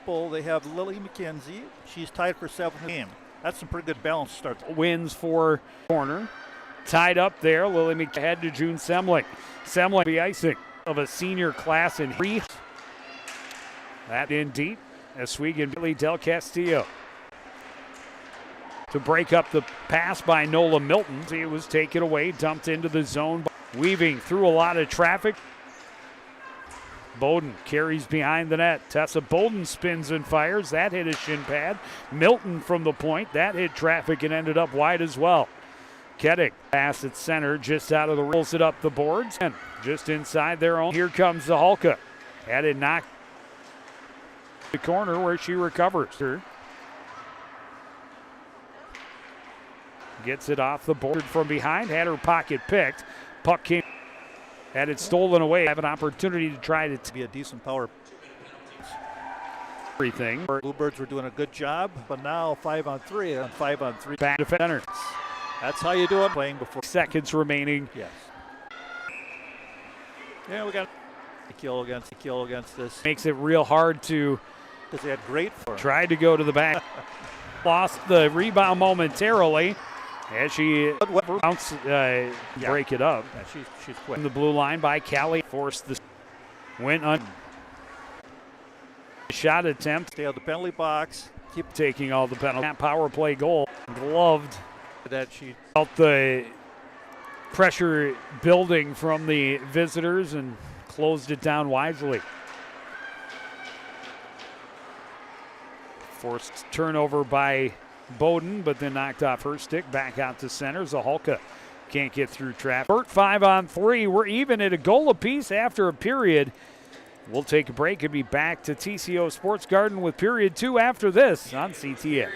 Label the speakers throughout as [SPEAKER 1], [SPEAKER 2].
[SPEAKER 1] people, they have Lily McKenzie. She's tied for 7th game. That's some pretty good balance start.
[SPEAKER 2] Wins for corner. Tied up there, Lily McKenzie head to June Semling. Semling, the icing of a senior class in 3. That in deep. Oswego Billy Del Castillo. To break up the pass by Nola Milton. It was taken away, dumped into the zone. Weaving through a lot of traffic. Bowden carries behind the net. Tessa Bowden spins and fires. That hit a shin pad. Milton from the point. That hit traffic and ended up wide as well. Keddick pass at center, just out of the rolls it up the boards. And just inside their own. Here comes the Hulka. Had it knocked the corner where she recovers. Gets it off the board from behind. Had her pocket picked. Puck came. Had it stolen away. Have an opportunity to try to
[SPEAKER 1] be a decent power.
[SPEAKER 2] Everything.
[SPEAKER 1] Bluebirds were doing a good job, but now 5-on-3 and 5-on-3.
[SPEAKER 2] Back defender.
[SPEAKER 1] That's how you do it. Playing before
[SPEAKER 2] seconds remaining.
[SPEAKER 1] Yes. Yeah, we got a kill against this.
[SPEAKER 2] Makes it real hard to.
[SPEAKER 1] Because they had great for.
[SPEAKER 2] Tried to go to the back. Lost the rebound momentarily. As she bounce, break it up.
[SPEAKER 1] Yeah, she's quick.
[SPEAKER 2] In the blue line by Callie. Forced the went on. Shot attempt.
[SPEAKER 1] Stay out the penalty box.
[SPEAKER 2] Keep taking all the penalty. Power play goal. Gloved.
[SPEAKER 1] That she
[SPEAKER 2] felt the pressure building from the visitors and closed it down wisely. Forced turnover by Bowden, but then knocked off her stick. Back out to center. Zahalka can't get through traffic. 5-on-3. We're even at a goal apiece after a period. We'll take a break and be back to TCO Sports Garden with period 2 after this on CTN.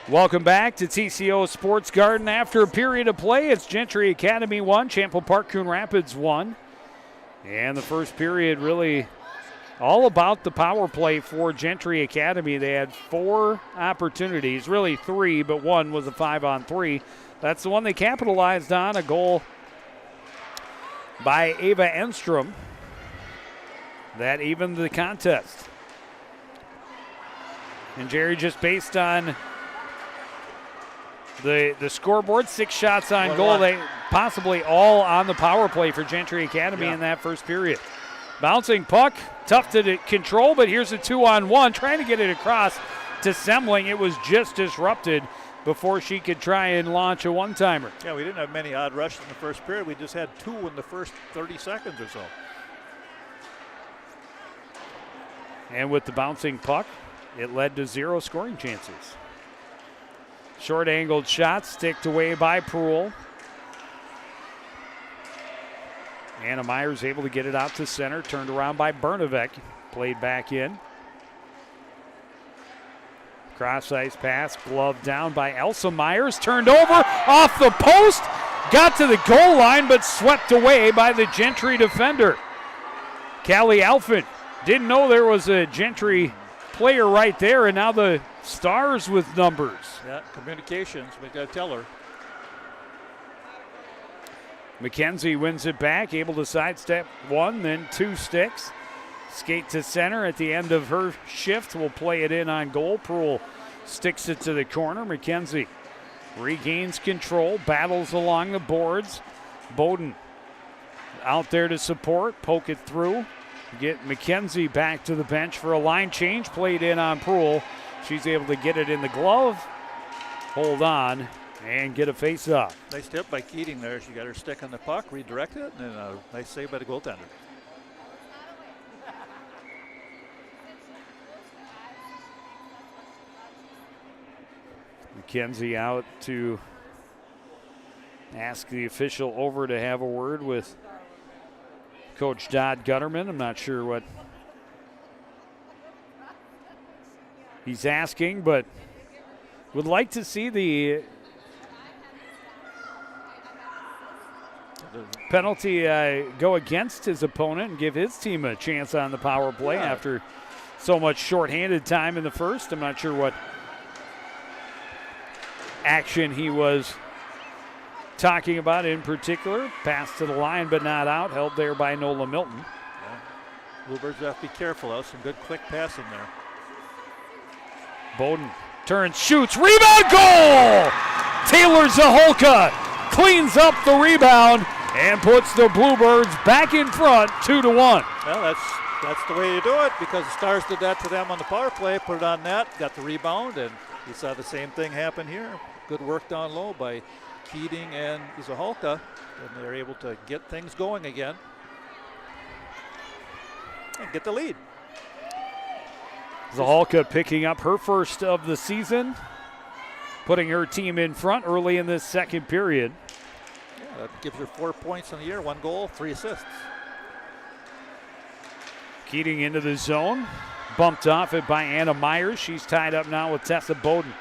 [SPEAKER 2] Welcome back to TCO Sports Garden. After a period of play, it's Gentry Academy 1, Champlain Park Coon Rapids 1. And the first period really all about the power play for Gentry Academy. They had 4 opportunities, really 3, but one was a 5-on-3. That's the one they capitalized on, a goal by Ava Enstrom that evened the contest. And Jerry, just based on the scoreboard, 6 shots on goal. They possibly all on the power play for Gentry Academy in that first period. Bouncing puck, tough to control, but here's a 2-on-1, trying to get it across to Semling. It was just disrupted before she could try and launch a one-timer.
[SPEAKER 1] Yeah, we didn't have many odd rushes in the first period. We just had 2 in the first 30 seconds or so.
[SPEAKER 2] And with the bouncing puck, it led to 0 scoring chances. Short angled shot sticked away by Proul. Anna Myers able to get it out to center, turned around by Bernavec, played back in. Cross ice pass, gloved down by Elsa Myers, turned over off the post, got to the goal line but swept away by the Gentry defender. Callie Alfin didn't know there was a Gentry player right there, and now the Stars with numbers.
[SPEAKER 1] Yeah, communications, we got to tell her.
[SPEAKER 2] McKenzie wins it back, able to sidestep 1, then 2 sticks. Skate to center at the end of her shift. Will play it in on goal. Proul sticks it to the corner. McKenzie regains control, battles along the boards. Bowden out there to support, poke it through. Get McKenzie back to the bench for a line change. Played in on Proul. She's able to get it in the glove, hold on, and get a face-off.
[SPEAKER 1] Nice tip by Keating there. She got her stick on the puck, redirected it, and a nice save by the goaltender.
[SPEAKER 2] McKenzie out to ask the official over to have a word with Coach Dodd Gutterman. I'm not sure what he's asking, but would like to see the penalty go against his opponent and give his team a chance on the power play after so much shorthanded time in the first. I'm not sure what action he was talking about in particular. Pass to the line but not out, held there by Nola Milton.
[SPEAKER 1] Yeah. Bluebirds have to be careful. That was some good quick passing there.
[SPEAKER 2] Bowden turns, shoots, rebound, goal! Taylor Zaholka cleans up the rebound and puts the Bluebirds back in front, 2-1.
[SPEAKER 1] Well, that's the way you do it, because the Stars did that to them on the power play, put it on net, got the rebound, and you saw the same thing happen here. Good work down low by Keating and Zaholka, and they're able to get things going again and get the lead.
[SPEAKER 2] Zaholka picking up her first of the season, putting her team in front early in this second period.
[SPEAKER 1] Yeah, that gives her 4 points in the year, 1 goal, 3 assists.
[SPEAKER 2] Keating into the zone, bumped off it by Anna Myers. She's tied up now with Tessa Bowden.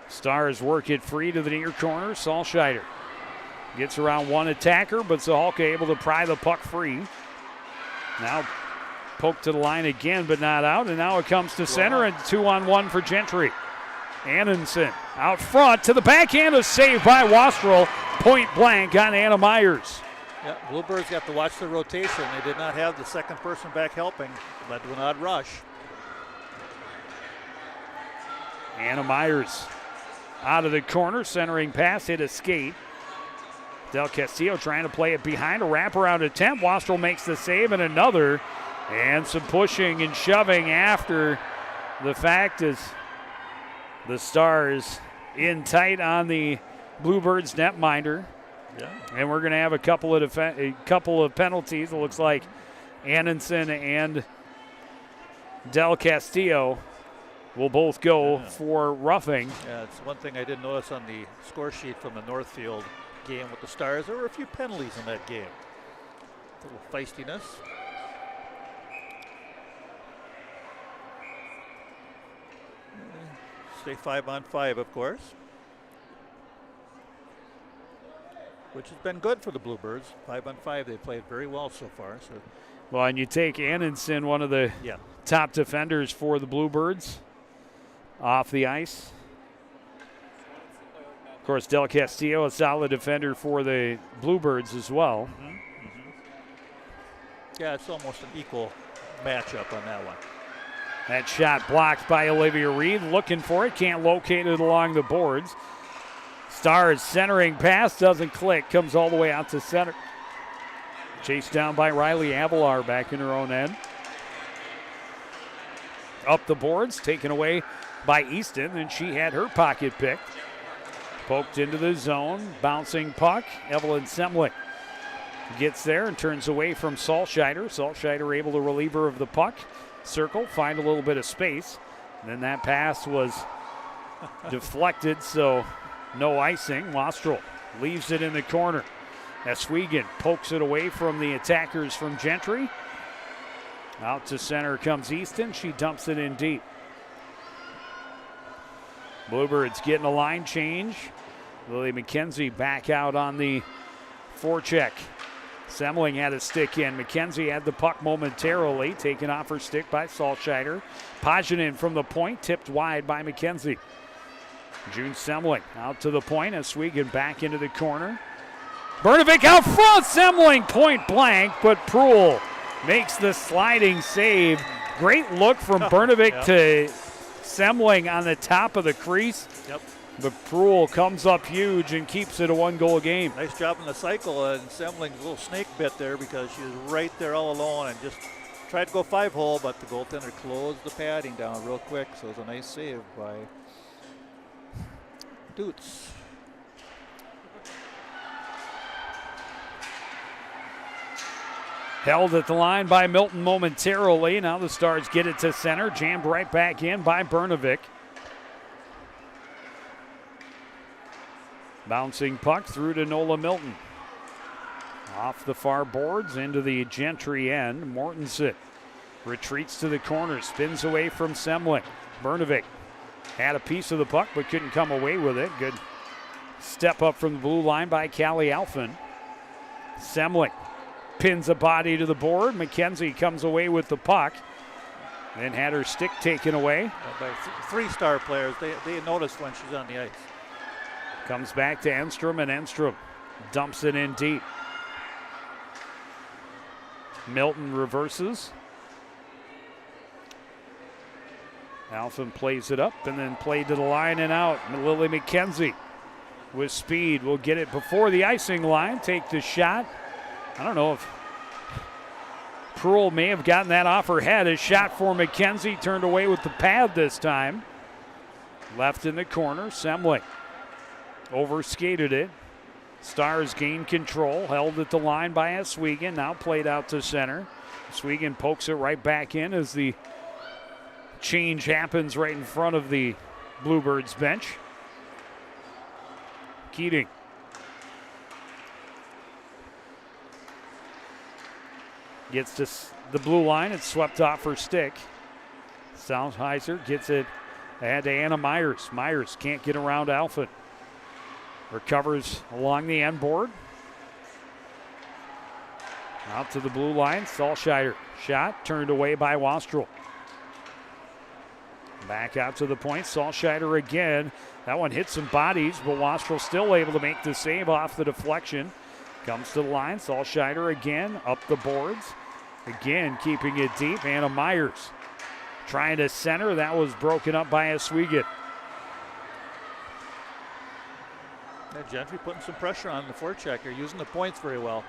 [SPEAKER 2] Stars work it free to the near corner. Salscheider gets around one attacker, but Zaholka able to pry the puck free. Now poked to the line again, but not out, and now it comes to center, and 2-on-1 for Gentry. Annenson out front to the backhand, a save by Wastrel. Point blank on Anna Myers.
[SPEAKER 1] Yeah, Bluebirds got to watch the rotation. They did not have the second person back helping. Led to an odd rush.
[SPEAKER 2] Anna Myers out of the corner, centering pass, hit a skate. Del Castillo trying to play it behind, a wraparound attempt. Wastrel makes the save, and another. And some pushing and shoving after the fact as the Stars in tight on the Bluebirds netminder.
[SPEAKER 1] Yeah.
[SPEAKER 2] And we're going to have a couple of penalties. It looks like Annenson and Del Castillo will both go for roughing.
[SPEAKER 1] Yeah, it's one thing I didn't notice on the score sheet from the Northfield game with the Stars. There were a few penalties in that game. A little feistiness. Stay 5-on-5, of course, which has been good for the Bluebirds. 5-on-5, they played very well so far. So,
[SPEAKER 2] well, and you take Annenson, one of the top defenders for the Bluebirds, off the ice. Of course, Del Castillo, a solid defender for the Bluebirds as well.
[SPEAKER 1] Yeah, it's almost an equal matchup on that one.
[SPEAKER 2] That shot blocked by Olivia Reed. Looking for it, can't locate it along the boards. Stars centering pass, doesn't click, comes all the way out to center. Chased down by Riley Avalar back in her own end. Up the boards, taken away by Easton, and she had her pocket picked. Poked into the zone, bouncing puck. Evelyn Semling gets there and turns away from Saltscheider. Saltscheider able to relieve her of the puck. Circle, find a little bit of space. And then that pass was deflected, so no icing. Wastrel leaves it in the corner. Oswego pokes it away from the attackers from Gentry. Out to center comes Easton. She dumps it in deep. Bluebirds getting a line change. Lily McKenzie back out on the forecheck. Semling had a stick in. McKenzie had the puck momentarily, taken off her stick by Saltscheider. Pajinin from the point, tipped wide by McKenzie. June Semling out to the point. Oswego back into the corner. Bernovic out front. Semling point blank, but Proul makes the sliding save. Great look from Bernovic to Semling on the top of the crease. But Proul comes up huge and keeps it a one-goal game.
[SPEAKER 1] Nice job in the cycle, and Semling's a little snake bit there because she was right there all alone and just tried to go 5-hole, but the goaltender closed the padding down real quick, so it was a nice save by Dutz.
[SPEAKER 2] Held at the line by Milton momentarily. Now the Stars get it to center, jammed right back in by Bernovic. Bouncing puck through to Nola Milton. Off the far boards into the Gentry end. Mortensen retreats to the corner, spins away from Semling. Bernovic had a piece of the puck but couldn't come away with it. Good step up from the blue line by Callie Alphen. Semling pins a body to the board. McKenzie comes away with the puck. Then had her stick taken away.
[SPEAKER 1] By three-star players, they notice when she's on the ice.
[SPEAKER 2] Comes back to Enstrom, and Enstrom dumps it in deep. Milton reverses. Alphen plays it up and then played to the line and out. Lily McKenzie with speed will get it before the icing line, take the shot. I don't know if Proul may have gotten that off her head. A shot for McKenzie, turned away with the pad this time. Left in the corner, Semling overskated it. Stars gain control, held at the line by Oswego, now played out to center. Oswego pokes it right back in as the change happens right in front of the Bluebirds bench. Keating. Gets to the blue line, it's swept off her stick. Salzheiser gets it ahead to Anna Myers. Myers can't get around Alphen. Recovers along the end board. Out to the blue line, Saltscheider. Shot turned away by Wastrel. Back out to the point, Saltscheider again. That one hit some bodies, but Wastrel still able to make the save off the deflection. Comes to the line, Saltscheider again, up the boards. Again, keeping it deep, Anna Myers trying to center. That was broken up by Oswego.
[SPEAKER 1] Gentry putting some pressure on the forechecker, using the points very well.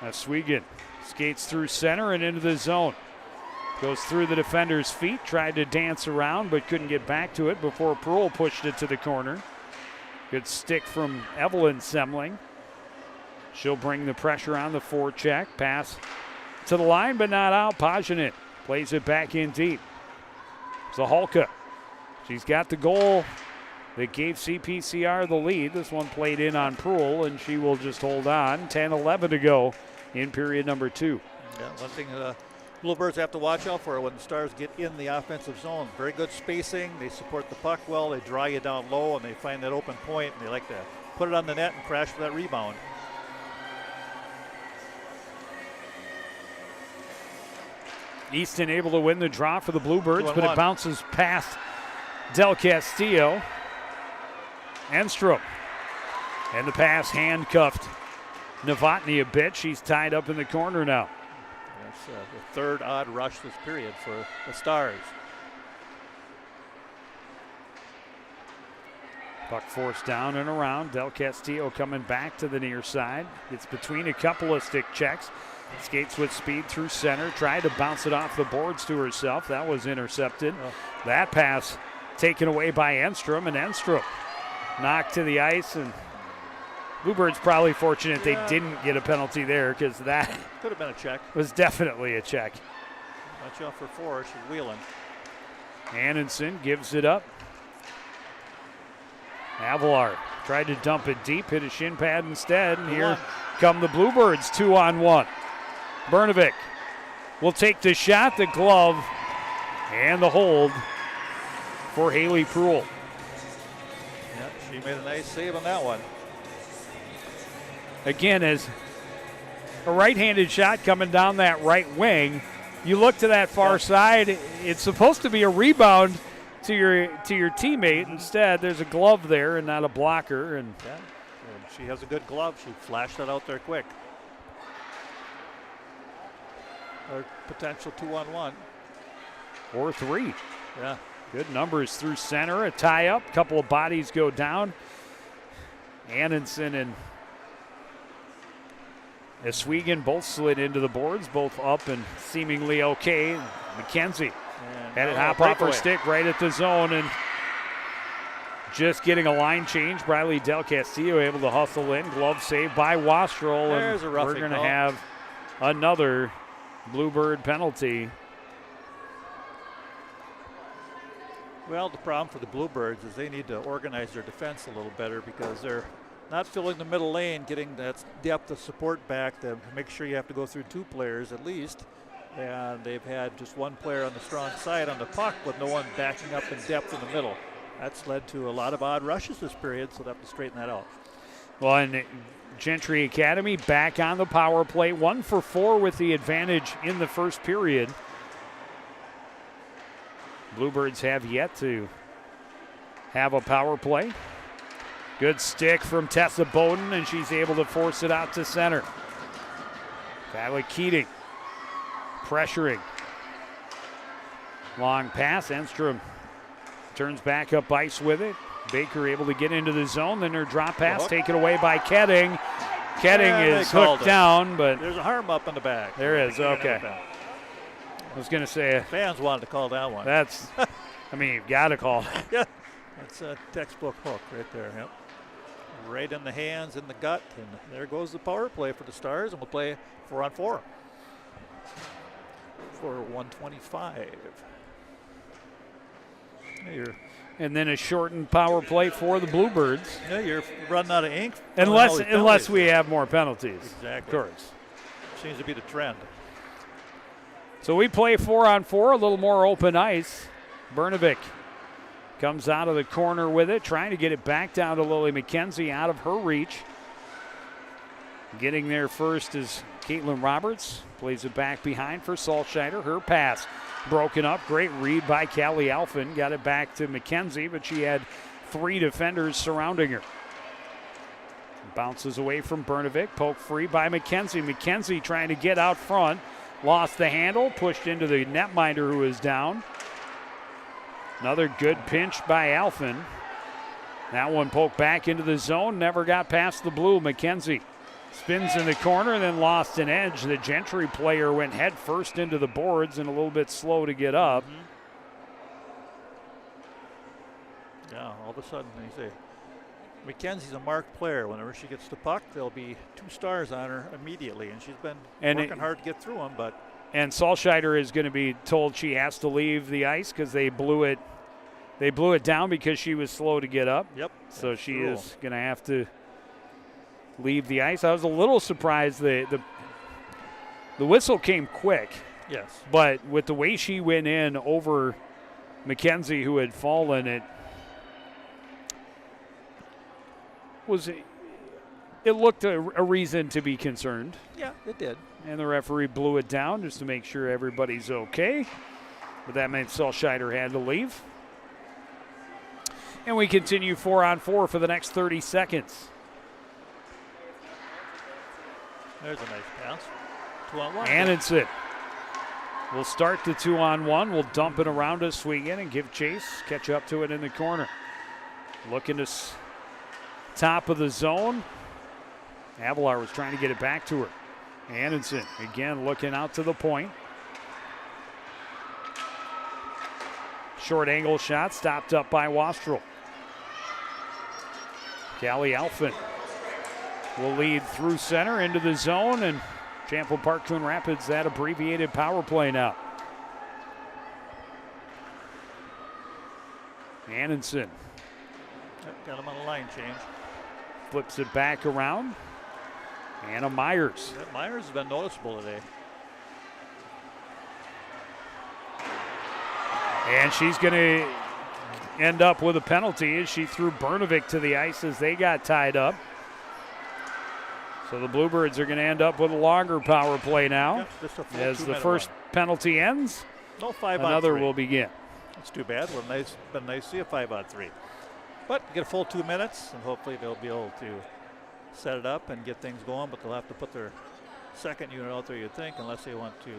[SPEAKER 2] Oswego skates through center and into the zone. Goes through the defender's feet, tried to dance around but couldn't get back to it before Proul pushed it to the corner. Good stick from Evelyn Semling. She'll bring the pressure on the forecheck. Pass to the line but not out. Pajinin plays it back in deep. Zahalka. She's got the goal that gave CPCR the lead. This one played in on Proul, and she will just hold on. 10-11 to go in period number 2.
[SPEAKER 1] Yeah, one thing Bluebirds have to watch out for it when the Stars get in the offensive zone. Very good spacing. They support the puck well. They draw you down low, and they find that open point, and they like to put it on the net and crash for that rebound.
[SPEAKER 2] Easton able to win the draw for the Bluebirds, but
[SPEAKER 1] 2-on-1.
[SPEAKER 2] it bounces past Del Castillo. Enstrom. And the pass handcuffed Novotny a bit. She's tied up in the corner now.
[SPEAKER 1] That's the third odd rush this period for the Stars.
[SPEAKER 2] Puck forced down and around. Del Castillo coming back to the near side. It's between a couple of stick checks. Skates with speed through center. Tried to bounce it off the boards to herself. That was intercepted. That pass taken away by Enstrom, and Enstrom knocked to the ice. And Bluebirds probably fortunate they didn't get a penalty there, because that
[SPEAKER 1] could have been a check.
[SPEAKER 2] Was definitely a check.
[SPEAKER 1] Watch out for 4. She's wheeling.
[SPEAKER 2] Annenson gives it up. Avalar tried to dump it deep, hit a shin pad instead, and here come the Bluebirds 2-on-1. Bernovic will take the shot, the glove, and the hold for Haley Pruill.
[SPEAKER 1] Yeah, she made a nice save on that one.
[SPEAKER 2] Again, as a right-handed shot coming down that right wing, you look to that far side, it's supposed to be a rebound to your teammate. Instead, there's a glove there and not a blocker. And
[SPEAKER 1] she has a good glove. She flashed that out there quick. Or potential 2-on-1.
[SPEAKER 2] Or 3.
[SPEAKER 1] Yeah.
[SPEAKER 2] Good numbers through center. A tie-up. Couple of bodies go down. Annenson and Oswego both slid into the boards, both up and seemingly okay. McKenzie had it hop off her stick right at the zone, and just getting a line change. Briley Del Castillo able to hustle in. Glove saved by Wastrel.
[SPEAKER 1] There's a roughing
[SPEAKER 2] we're going to
[SPEAKER 1] call.
[SPEAKER 2] have another Bluebird penalty.
[SPEAKER 1] Well, the problem for the Bluebirds is they need to organize their defense a little better, because they're not filling the middle lane, getting that depth of support back to make sure you have to go through 2 players at least. And they've had just 1 player on the strong side on the puck with no one backing up in depth in the middle. That's led to a lot of odd rushes this period, so they have to straighten that out.
[SPEAKER 2] Well, and Gentry Academy back on the power play, 1 for 4 with the advantage in the first period. Bluebirds have yet to have a power play. Good stick from Tessa Bowden, and she's able to force it out to center. Kyla Keating pressuring. Long pass. Enstrom turns back up ice with it. Baker able to get into the zone. Then her drop pass taken away by Ketting. Ketting is hooked down, but
[SPEAKER 1] there's a harm up in the back.
[SPEAKER 2] There is, okay. I was going to say.
[SPEAKER 1] Fans wanted to call that one.
[SPEAKER 2] That's, I mean, you've got to call.
[SPEAKER 1] Yeah, that's a textbook hook right there. Yep. Right in the hands, in the gut, and there goes the power play for the Stars, and we'll play 4-on-4 for 125.
[SPEAKER 2] And then a shortened power play for the Bluebirds.
[SPEAKER 1] Yeah, you're running out of ink.
[SPEAKER 2] Unless we have more penalties.
[SPEAKER 1] Exactly.
[SPEAKER 2] Of course.
[SPEAKER 1] Seems to be the trend.
[SPEAKER 2] So we play 4-on-4, a little more open ice. Bernovic comes out of the corner with it, trying to get it back down to Lily McKenzie out of her reach. Getting there first is Caitlin Roberts. Plays it back behind for Saltscheider. Her pass broken up. Great read by Callie Alphin. Got it back to McKenzie, but she had 3 defenders surrounding her. Bounces away from Bernovic. Poke free by McKenzie. McKenzie trying to get out front. Lost the handle. Pushed into the netminder, who is down. Another good pinch by Alphin. That one poked back into the zone. Never got past the blue. McKenzie spins in the corner and then lost an edge. The Gentry player went head first into the boards and a little bit slow to get up.
[SPEAKER 1] Yeah, all of a sudden they say McKenzie's a marked player. Whenever she gets the puck, there'll be 2 stars on her immediately, and she's been working hard to get through them.
[SPEAKER 2] And Saltscheider is going to be told she has to leave the ice because they blew it. They blew it down because she was slow to get up.
[SPEAKER 1] Yep.
[SPEAKER 2] So she is going to have to leave the ice. I was a little surprised the whistle came quick.
[SPEAKER 1] Yes.
[SPEAKER 2] But with the way she went in over McKenzie, who had fallen, it looked a reason to be concerned.
[SPEAKER 1] Yeah, it did.
[SPEAKER 2] And the referee blew it down just to make sure everybody's okay. But that meant Solscheider had to leave. And we continue 4-on-4 for the next 30 seconds.
[SPEAKER 1] There's a nice pass. 2-on-1.
[SPEAKER 2] Anenson will start the 2-on-1. We'll dump it around to Swegan and give chase. Catch up to it in the corner. Looking to top of the zone. Avalar was trying to get it back to her. Anenson again looking out to the point. Short angle shot stopped up by Wastrel. Callie Alphin will lead through center into the zone, and Champlain Park Coon Rapids that abbreviated power play now. Anenson
[SPEAKER 1] Got him on a line change.
[SPEAKER 2] flips it back around. Anna Myers.
[SPEAKER 1] Yeah, Myers has been noticeable today.
[SPEAKER 2] And she's going to end up with a penalty as she threw Bernovic to the ice as they got tied up. So the Bluebirds are going to end up with a longer power play now.
[SPEAKER 1] Yeah, just a full
[SPEAKER 2] as the
[SPEAKER 1] 2-minute
[SPEAKER 2] first
[SPEAKER 1] run.
[SPEAKER 2] penalty ends,
[SPEAKER 1] No 5-on-3.
[SPEAKER 2] another will begin.
[SPEAKER 1] It's too bad. Well, been nice to see a 5-on-3. But get a full 2 minutes, and hopefully they'll be able to set it up and get things going. But they'll have to put their second unit out there, you'd think, unless they want to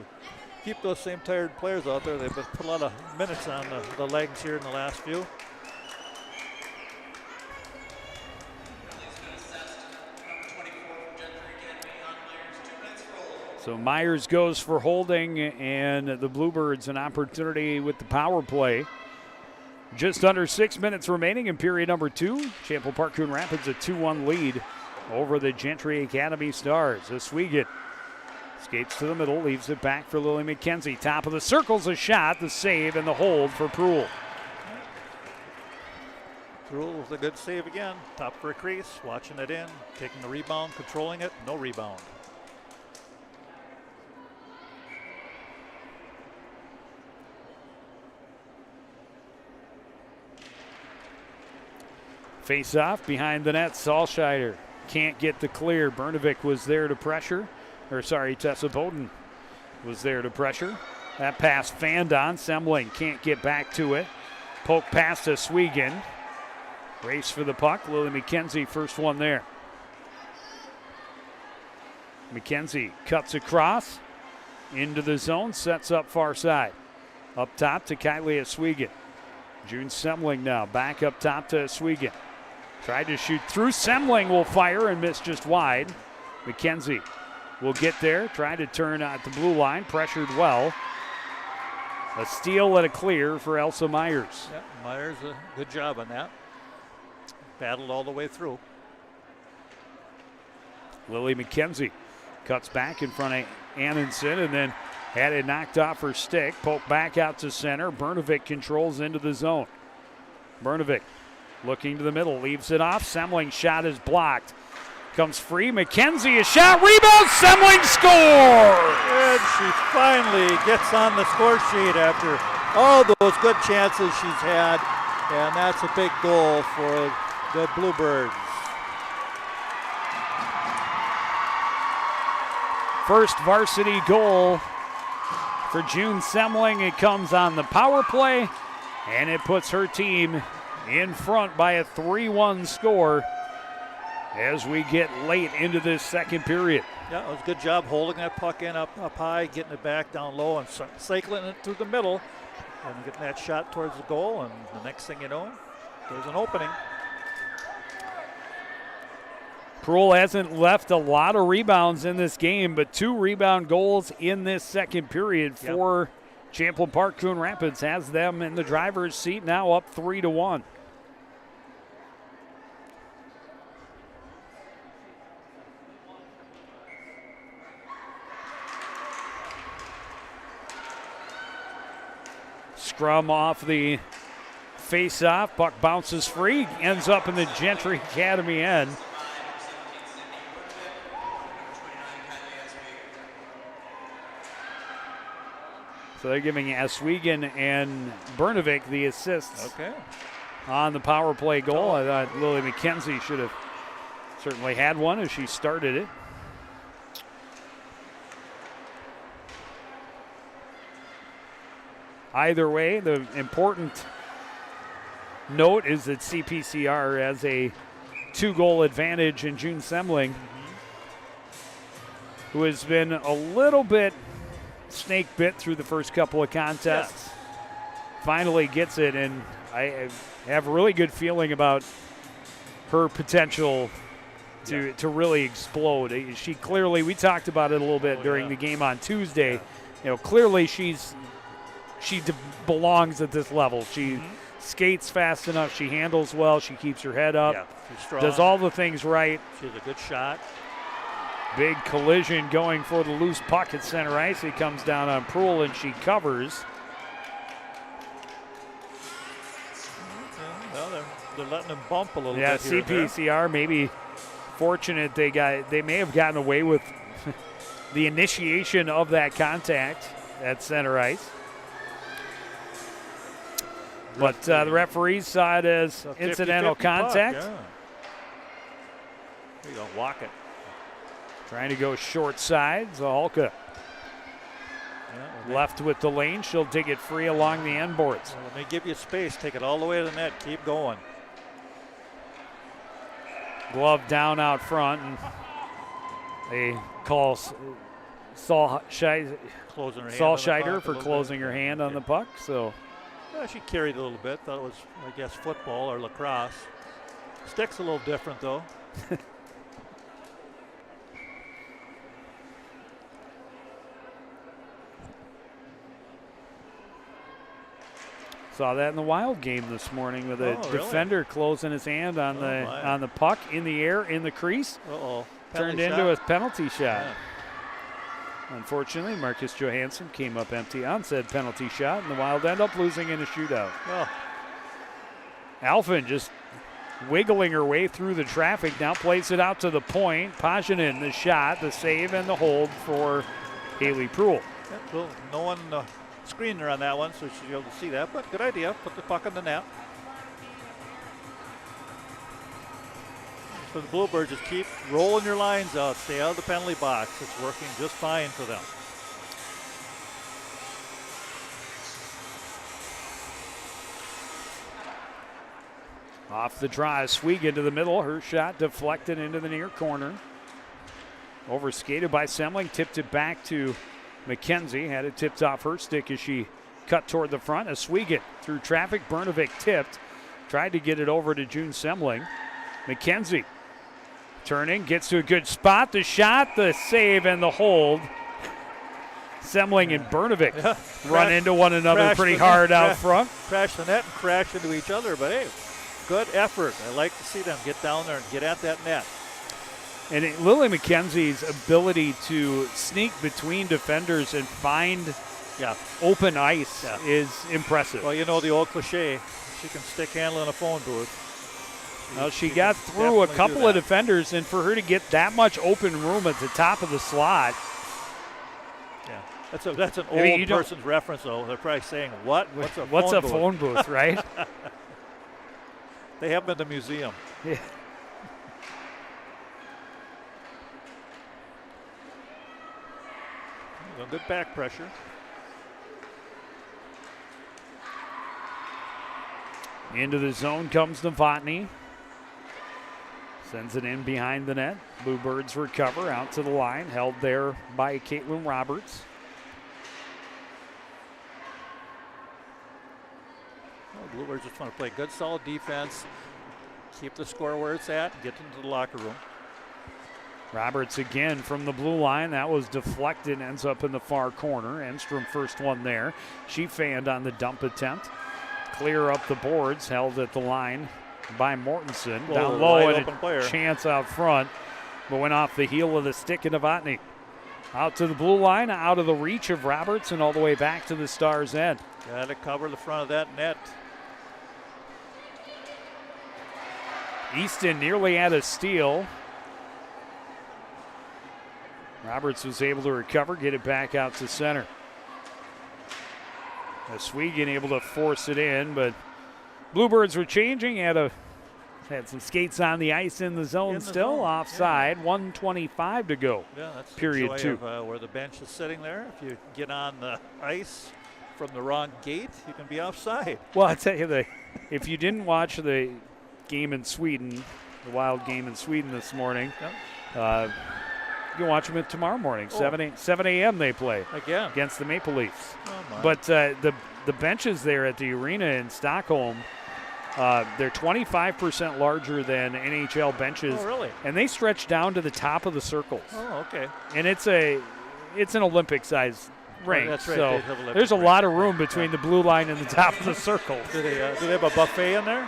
[SPEAKER 1] keep those same tired players out there. They've put a lot of minutes on the legs here in the last few.
[SPEAKER 2] So Myers goes for holding, and the Bluebirds an opportunity with the power play. Just under 6 minutes remaining in period number 2. Champlain Park Coon Rapids a 2-1 lead over the Gentry Academy Stars. Oswego skates to the middle, leaves it back for Lily McKenzie. Top of the circle's a shot, the save, and the hold for Proul.
[SPEAKER 1] Proul with a good save again. Top for a crease, watching it in, taking the rebound, controlling it, no rebound.
[SPEAKER 2] Face off behind the net, Solscheider can't get the clear. Bernovic was there to pressure. Tessa Bowden was there to pressure. That pass fanned on. Semling can't get back to it. Poke pass to Swegan. Race for the puck. Lily McKenzie, first one there. McKenzie cuts across into the zone, sets up far side. Up top to Kylie Swegan. June Semling now back up top to Swegan. Tried to shoot through. Semling will fire and miss just wide. McKenzie will get there. Try to turn at the blue line. Pressured well. A steal and a clear for Elsa Myers.
[SPEAKER 1] Yeah, Myers, a good job on that. Battled all the way through.
[SPEAKER 2] Lily McKenzie cuts back in front of Anenson and then had it knocked off her stick. Poke back out to center. Bernovic controls into the zone. Bernovic looking to the middle, leaves it off. Semling's shot is blocked. Comes free. McKenzie, a shot, rebound. Semling scores!
[SPEAKER 1] And she finally gets on the score sheet after all those good chances she's had. And that's a big goal for the Bluebirds.
[SPEAKER 2] First varsity goal for June Semling. It comes on the power play, and it puts her team in front by a 3-1 score as we get late into this second period.
[SPEAKER 1] Yeah, it was a good job holding that puck in up high, getting it back down low, and cycling it through the middle, and getting that shot towards the goal. And the next thing you know, there's an opening.
[SPEAKER 2] Proul hasn't left a lot of rebounds in this game, but 2 rebound goals in this second period for Champlain Park Coon Rapids. Has them in the driver's seat now, up 3-1. Scrum off the face-off. Puck bounces free, ends up in the Gentry Academy end. So they're giving Oswego and Bernovic the assists
[SPEAKER 1] Okay.
[SPEAKER 2] on the power play goal. I thought Lily McKenzie should have certainly had one as she started it. Either way, the important note is that CPCR has a 2-goal advantage in June Semling, who has been a little bit snake bit through the first couple of contests.
[SPEAKER 1] Yes.
[SPEAKER 2] Finally gets it, and I have a really good feeling about her potential to really explode. She clearly, we talked about it a little bit during the game on Tuesday. You know, clearly she belongs at this level. She skates fast enough. She handles well. She keeps her head up.
[SPEAKER 1] Yeah, she's strong.
[SPEAKER 2] Does all the things right.
[SPEAKER 1] She's a good shot.
[SPEAKER 2] Big collision going for the loose puck at center ice. It comes down on Proul, and she covers.
[SPEAKER 1] Well, they're letting them bump a little bit.
[SPEAKER 2] Yeah,
[SPEAKER 1] here
[SPEAKER 2] CPCR maybe fortunate they may have gotten away with the initiation of that contact at center ice. But the referees saw it as incidental
[SPEAKER 1] 50-50
[SPEAKER 2] contact.
[SPEAKER 1] puck, yeah. There you go, walk it.
[SPEAKER 2] Trying to go short side. Zahalka left with the lane. She'll dig it free along the end boards.
[SPEAKER 1] Well, when they give you space, take it all the way to the net. Keep going.
[SPEAKER 2] Glove down out front. And they call Saul Scheider for closing her hand on the puck. So
[SPEAKER 1] she carried a little bit. Thought it was, I guess, football or lacrosse. Stick's a little different, though.
[SPEAKER 2] Saw that in the Wild game this morning with a defender closing his hand on the puck in the air in the crease. Turned into a penalty shot.
[SPEAKER 1] Yeah.
[SPEAKER 2] Unfortunately, Marcus Johansson came up empty on said penalty shot, and the Wild end up losing in a shootout.
[SPEAKER 1] Well,
[SPEAKER 2] Alphen just wiggling her way through the traffic, now plays it out to the point. Pajinin, the shot, the save, and the hold for Haley Proul.
[SPEAKER 1] well, no one screened her on that one, so she'll be able to see that, but good idea. Put the puck in the net. So the Bluebirds just keep rolling your lines out. Stay out of the penalty box. It's working just fine for them.
[SPEAKER 2] Off the draw, Swig into the middle. Her shot deflected into the near corner. Overskated by Semling. Tipped it back to McKenzie. Had it tipped off her stick as she cut toward the front. Oswego through traffic. Bernovic tipped. Tried to get it over to June Semling. McKenzie turning, gets to a good spot. The shot, the save, and the hold. Semling and Bernovic run into one another pretty hard out front.
[SPEAKER 1] Crash the net and crash into each other, but hey, good effort. I like to see them get down there and get at that net.
[SPEAKER 2] And Lily McKenzie's ability to sneak between defenders and find open ice is impressive.
[SPEAKER 1] Well, you know the old cliche, she can stick handle in a phone booth.
[SPEAKER 2] Well, she got through a couple of defenders, and for her to get that much open room at the top of the slot.
[SPEAKER 1] Yeah, that's an old person's reference, though. They're probably saying, what? What's a phone booth,
[SPEAKER 2] right?
[SPEAKER 1] They have them in the museum.
[SPEAKER 2] Yeah.
[SPEAKER 1] Good back pressure.
[SPEAKER 2] Into the zone comes Novotny. Sends it in behind the net. Bluebirds recover out to the line. Held there by Caitlin Roberts.
[SPEAKER 1] Well, Bluebirds just want to play good, solid defense. Keep the score where it's at. Get into the locker room.
[SPEAKER 2] Roberts again from the blue line. That was deflected, ends up in the far corner. Enstrom first one there. She fanned on the dump attempt. Clear up the boards, held at the line by Mortensen. Down low and a chance out front, but went off the heel of the stick of Novotny. Out to the blue line, out of the reach of Roberts, and all the way back to the Stars' end.
[SPEAKER 1] Got to cover the front of that net.
[SPEAKER 2] Easton nearly had a steal. Roberts was able to recover, get it back out to center. Oswego able to force it in, but Bluebirds were changing. Had some skates on the ice in the zone still. Offside, 1:25 to go.
[SPEAKER 1] Yeah, that's
[SPEAKER 2] period
[SPEAKER 1] the
[SPEAKER 2] two.
[SPEAKER 1] joy of, where the bench is sitting there. If you get on the ice from the wrong gate, you can be offside.
[SPEAKER 2] Well, I tell you, if you didn't watch the game in Sweden, the Wild game in Sweden this morning, you can watch them tomorrow morning. 7 a.m. they play
[SPEAKER 1] again
[SPEAKER 2] against the Maple Leafs.
[SPEAKER 1] Oh,
[SPEAKER 2] but the benches there at the arena in Stockholm, they're 25% larger than NHL benches.
[SPEAKER 1] Oh, really?
[SPEAKER 2] And they stretch down to the top of the circles.
[SPEAKER 1] Oh, okay.
[SPEAKER 2] And it's an Olympic-sized rink.
[SPEAKER 1] That's right.
[SPEAKER 2] So there's a lot of room between the blue line and the top of the circle.
[SPEAKER 1] Do they have a buffet in there?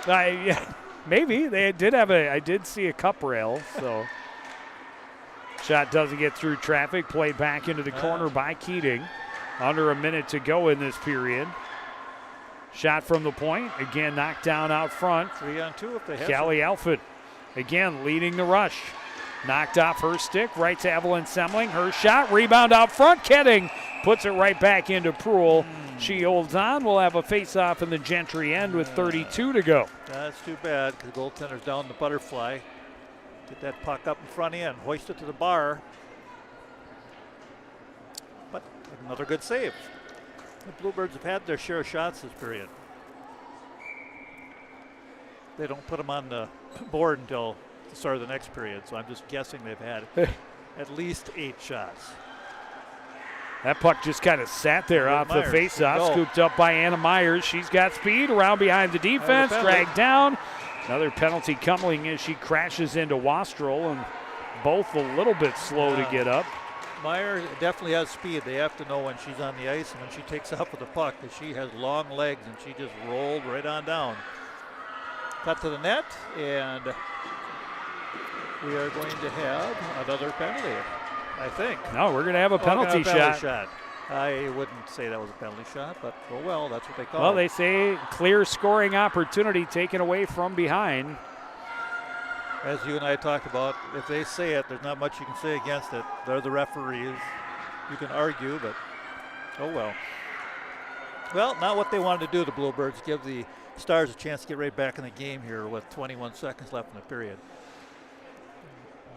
[SPEAKER 2] Yeah, maybe. They did have I did see a cup rail, so. Shot doesn't get through traffic. Played back into the corner by Keating. Under a minute to go in this period. Shot from the point. Again, knocked down out front.
[SPEAKER 1] 3-on-2 if they have.
[SPEAKER 2] Callie Alford again leading the rush. Knocked off her stick. Right to Evelyn Semling. Her shot. Rebound out front. Ketting puts it right back into Proul. She holds on. We'll have a face-off in the Gentry end with 32 to go.
[SPEAKER 1] That's too bad because the goaltender's down the butterfly. Get that puck up in front end. Hoist it to the bar. But another good save. The Bluebirds have had their share of shots this period. They don't put them on the board until the start of the next period, so I'm just guessing they've had at least 8 shots.
[SPEAKER 2] That puck just kind of sat there off the face-off, scooped up by Anna Myers. She's got speed around behind the defense, dragged down. Another penalty coming as she crashes into Wastrel, and both a little bit slow to get up.
[SPEAKER 1] Meyer definitely has speed. They have to know when she's on the ice and when she takes off with the puck that she has long legs, and she just rolled right on down. Cut to the net, and we are going to have another penalty, I think.
[SPEAKER 2] No, we're going to have a penalty shot.
[SPEAKER 1] I wouldn't say that was a penalty shot, but oh well, that's what they call it.
[SPEAKER 2] Well, they say clear scoring opportunity taken away from behind.
[SPEAKER 1] As you and I talked about, if they say it, there's not much you can say against it. They're the referees. You can argue, but oh well. Well, not what they wanted to do, the Bluebirds. Give the Stars a chance to get right back in the game here with 21 seconds left in the period.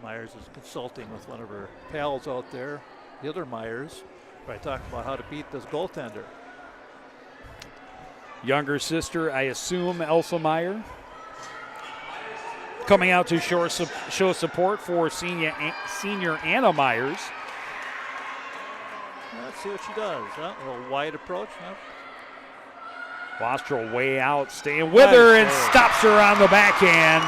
[SPEAKER 1] Myers is consulting with one of her pals out there, the other Myers, by talking about how to beat this goaltender.
[SPEAKER 2] Younger sister, I assume, Elsa Meyer, coming out to show support for senior Anna Myers.
[SPEAKER 1] Let's see what she does. A little wide approach.
[SPEAKER 2] Wastrel way out, staying with her and stops her on the backhand.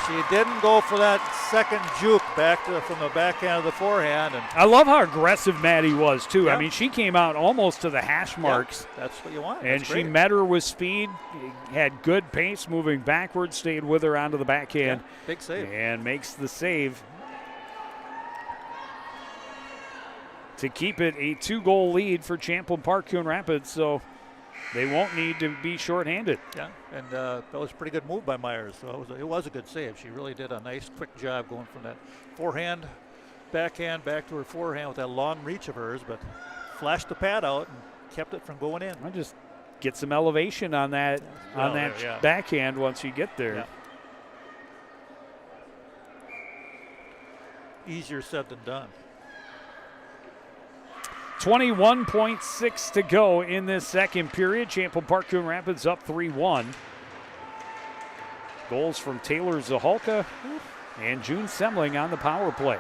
[SPEAKER 1] She didn't go for that second juke back from the backhand of the forehand. And
[SPEAKER 2] I love how aggressive Maddie was, too.
[SPEAKER 1] Yeah.
[SPEAKER 2] I mean, she came out almost to the hash marks.
[SPEAKER 1] Yeah, that's what you want.
[SPEAKER 2] And she met her with speed, had good pace moving backwards, stayed with her onto the backhand.
[SPEAKER 1] Yeah, big save.
[SPEAKER 2] And makes the save to keep it a 2-goal lead for Champlain Park Coon Rapids. So they won't need to be shorthanded.
[SPEAKER 1] Yeah, and that was a pretty good move by Myers. So it was a good save. She really did a nice, quick job going from that forehand, backhand, back to her forehand with that long reach of hers, but flashed the pad out and kept it from going in.
[SPEAKER 2] I'll just get some elevation on that backhand once you get there.
[SPEAKER 1] Yeah. Easier said than done.
[SPEAKER 2] 21.6 to go in this second period. Champlain Park Coon Rapids up 3-1. Goals from Taylor Zahalka and June Semling on the power play.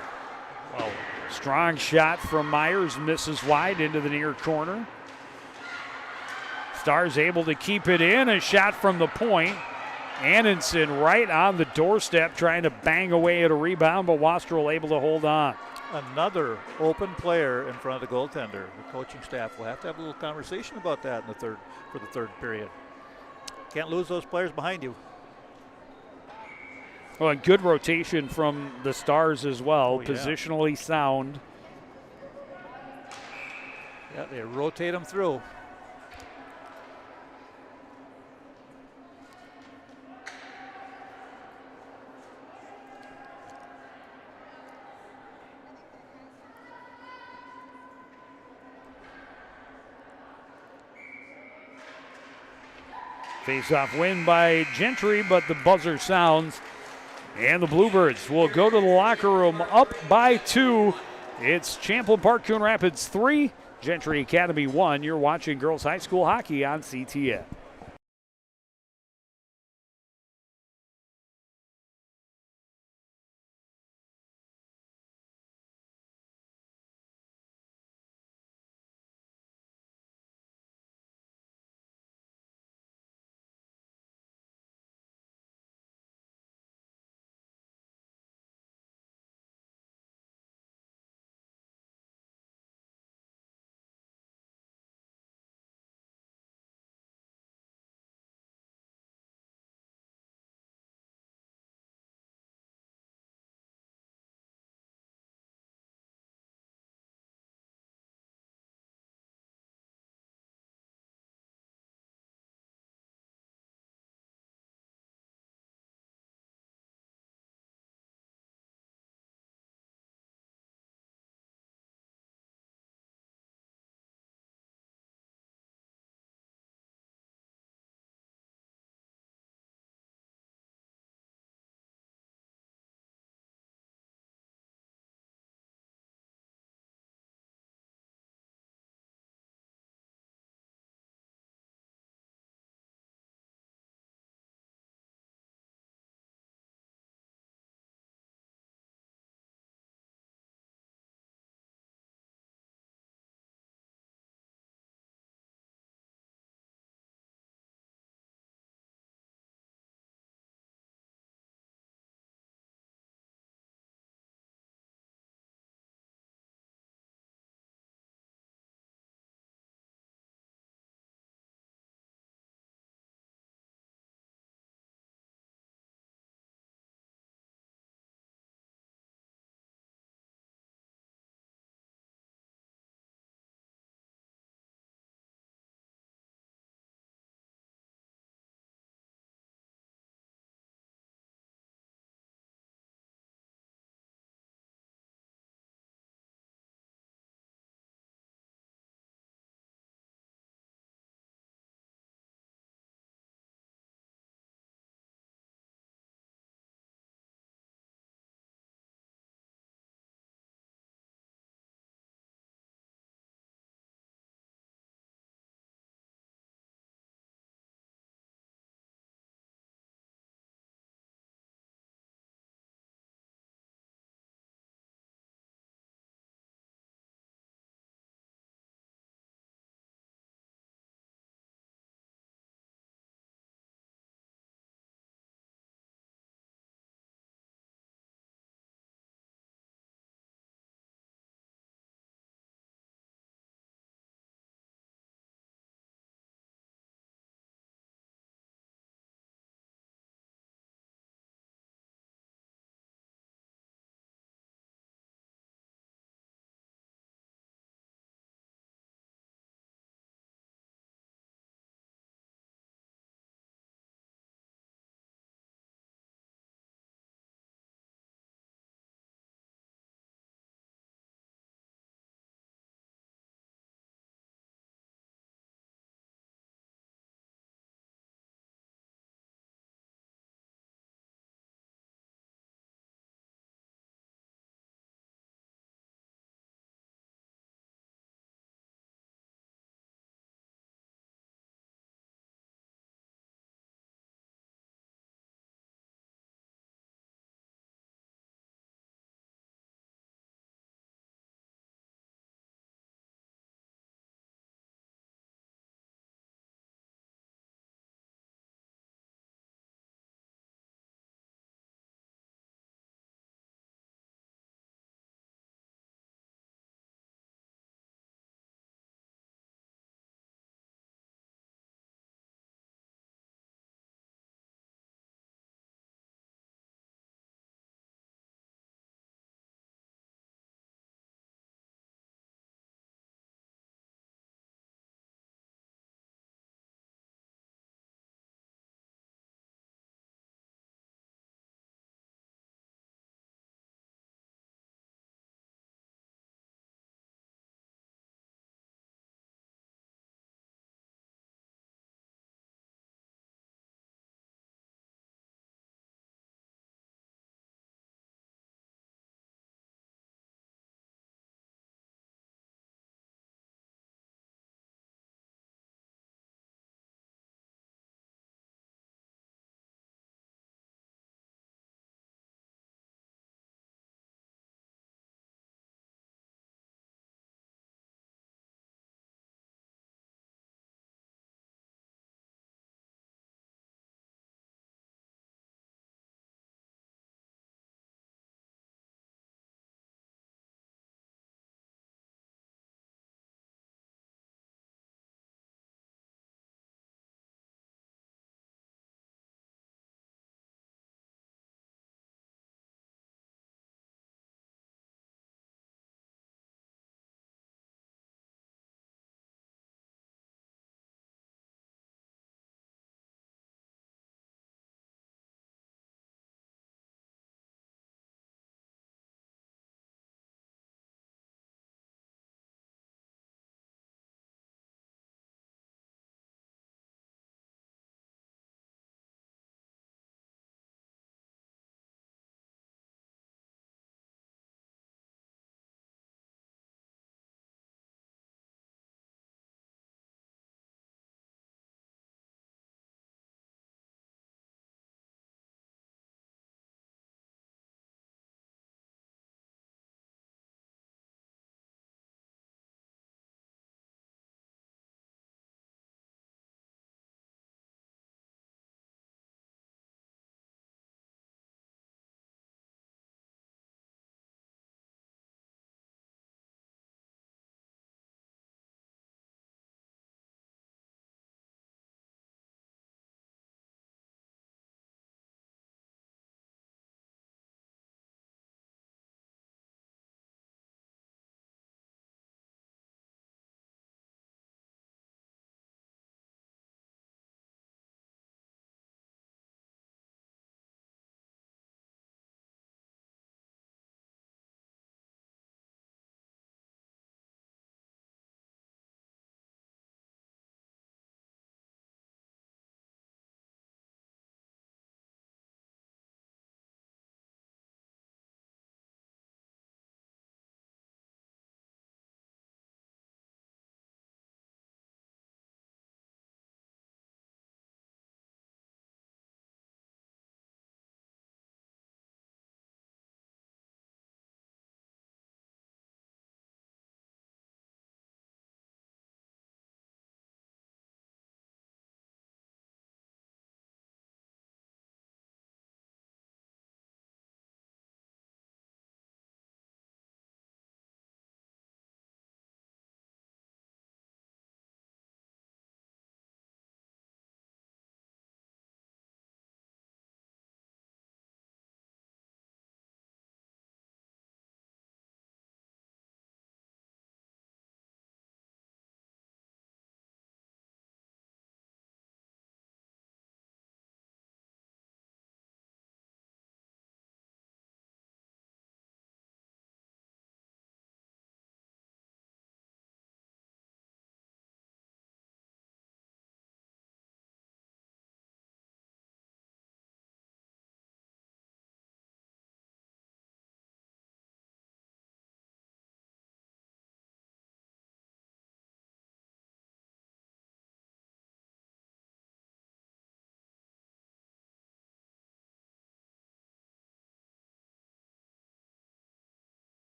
[SPEAKER 1] Wow.
[SPEAKER 2] Strong shot from Myers, misses wide into the near corner. Stars able to keep it in. A shot from the point. Annenson right on the doorstep trying to bang away at a rebound, but Wastrel able to hold on.
[SPEAKER 1] Another open player in front of the goaltender. The coaching staff will have to have a little conversation about that for the third period. Can't lose those players behind you.
[SPEAKER 2] Well, and good rotation from the Stars as well.
[SPEAKER 1] Oh, yeah.
[SPEAKER 2] Positionally sound.
[SPEAKER 1] Yeah, they rotate them through.
[SPEAKER 2] Face-off win by Gentry, but the buzzer sounds. And the Bluebirds will go to the locker room up by 2. It's Champlain Park Coon Rapids 3, Gentry Academy 1. You're watching girls high school hockey on CTN.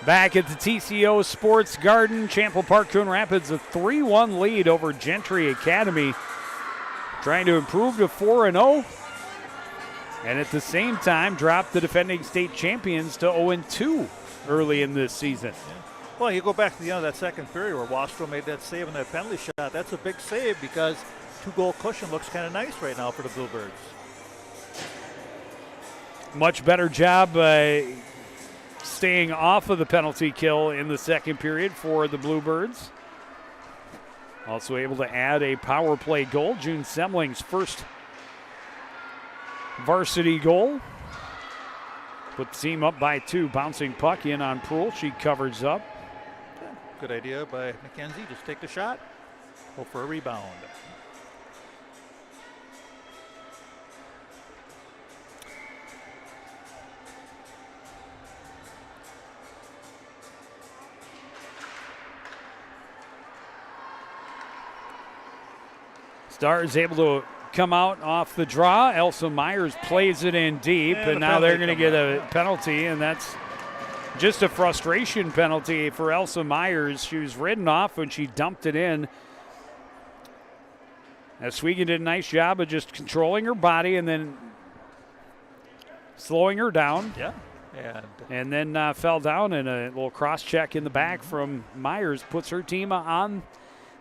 [SPEAKER 2] Back at the TCO Sports Garden, Chample Park, Coon Rapids, a 3-1 lead over Gentry Academy. Trying to improve to 4-0. And at the same time, drop the defending state champions to 0-2 early in this season.
[SPEAKER 1] Yeah. Well, you go back to the end of that second period where Wastro made that save on that penalty shot. That's a big save because 2-goal cushion looks kind of nice right now for the Bluebirds.
[SPEAKER 2] Much better job staying off of the penalty kill in the second period for the Bluebirds. Also able to add a power play goal. June Semling's first varsity goal. Put the team up by 2. Bouncing puck in on Proul. She covers up.
[SPEAKER 1] Good idea by McKenzie. Just take the shot. Hope for a rebound.
[SPEAKER 2] Stars able to come out off the draw. Elsa Myers plays it in deep, and now they're going to get a penalty, and that's just a frustration penalty for Elsa Myers. She was ridden off when she dumped it in. Oswego did a nice job of just controlling her body and then slowing her down.
[SPEAKER 1] Yeah.
[SPEAKER 2] And then fell down, and a little cross check in the back from Myers puts her team on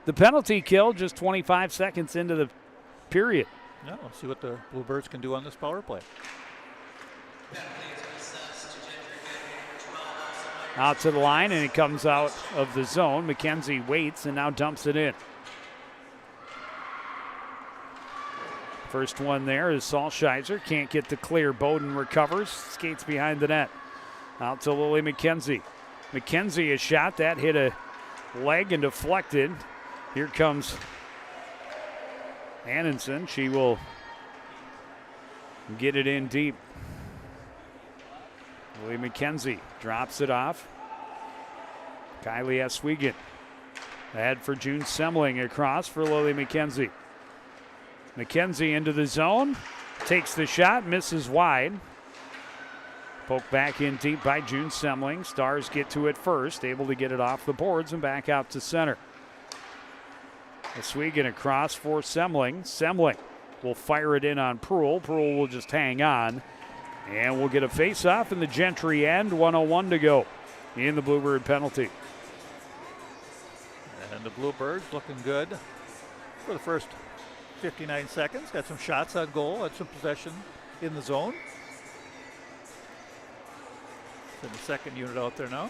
[SPEAKER 2] the penalty kill just 25 seconds into the period.
[SPEAKER 1] Yeah, we'll see what the Bluebirds can do on this power play.
[SPEAKER 2] Out to the line, and it comes out of the zone. McKenzie waits and now dumps it in. First one there is Salsheiser. Can't get the clear. Bowden recovers, skates behind the net. Out to Lily McKenzie. McKenzie, a shot that hit a leg and deflected. Here comes Annenson. She will get it in deep. Lily McKenzie drops it off. Kylie Eswegan. Ahead for June Semling, across for Lily McKenzie. McKenzie into the zone. Takes the shot, misses wide. Poked back in deep by June Semling. Stars get to it first, able to get it off the boards and back out to center. Eswegan across for Semling. Semling will fire it in on Proul. Proul will just hang on. And we'll get a face-off in the Gentry end. 1:01 to go in the Bluebird penalty.
[SPEAKER 1] And the Bluebirds looking good for the first 59 seconds. Got some shots on goal, had some possession in the zone. So the second unit out there now.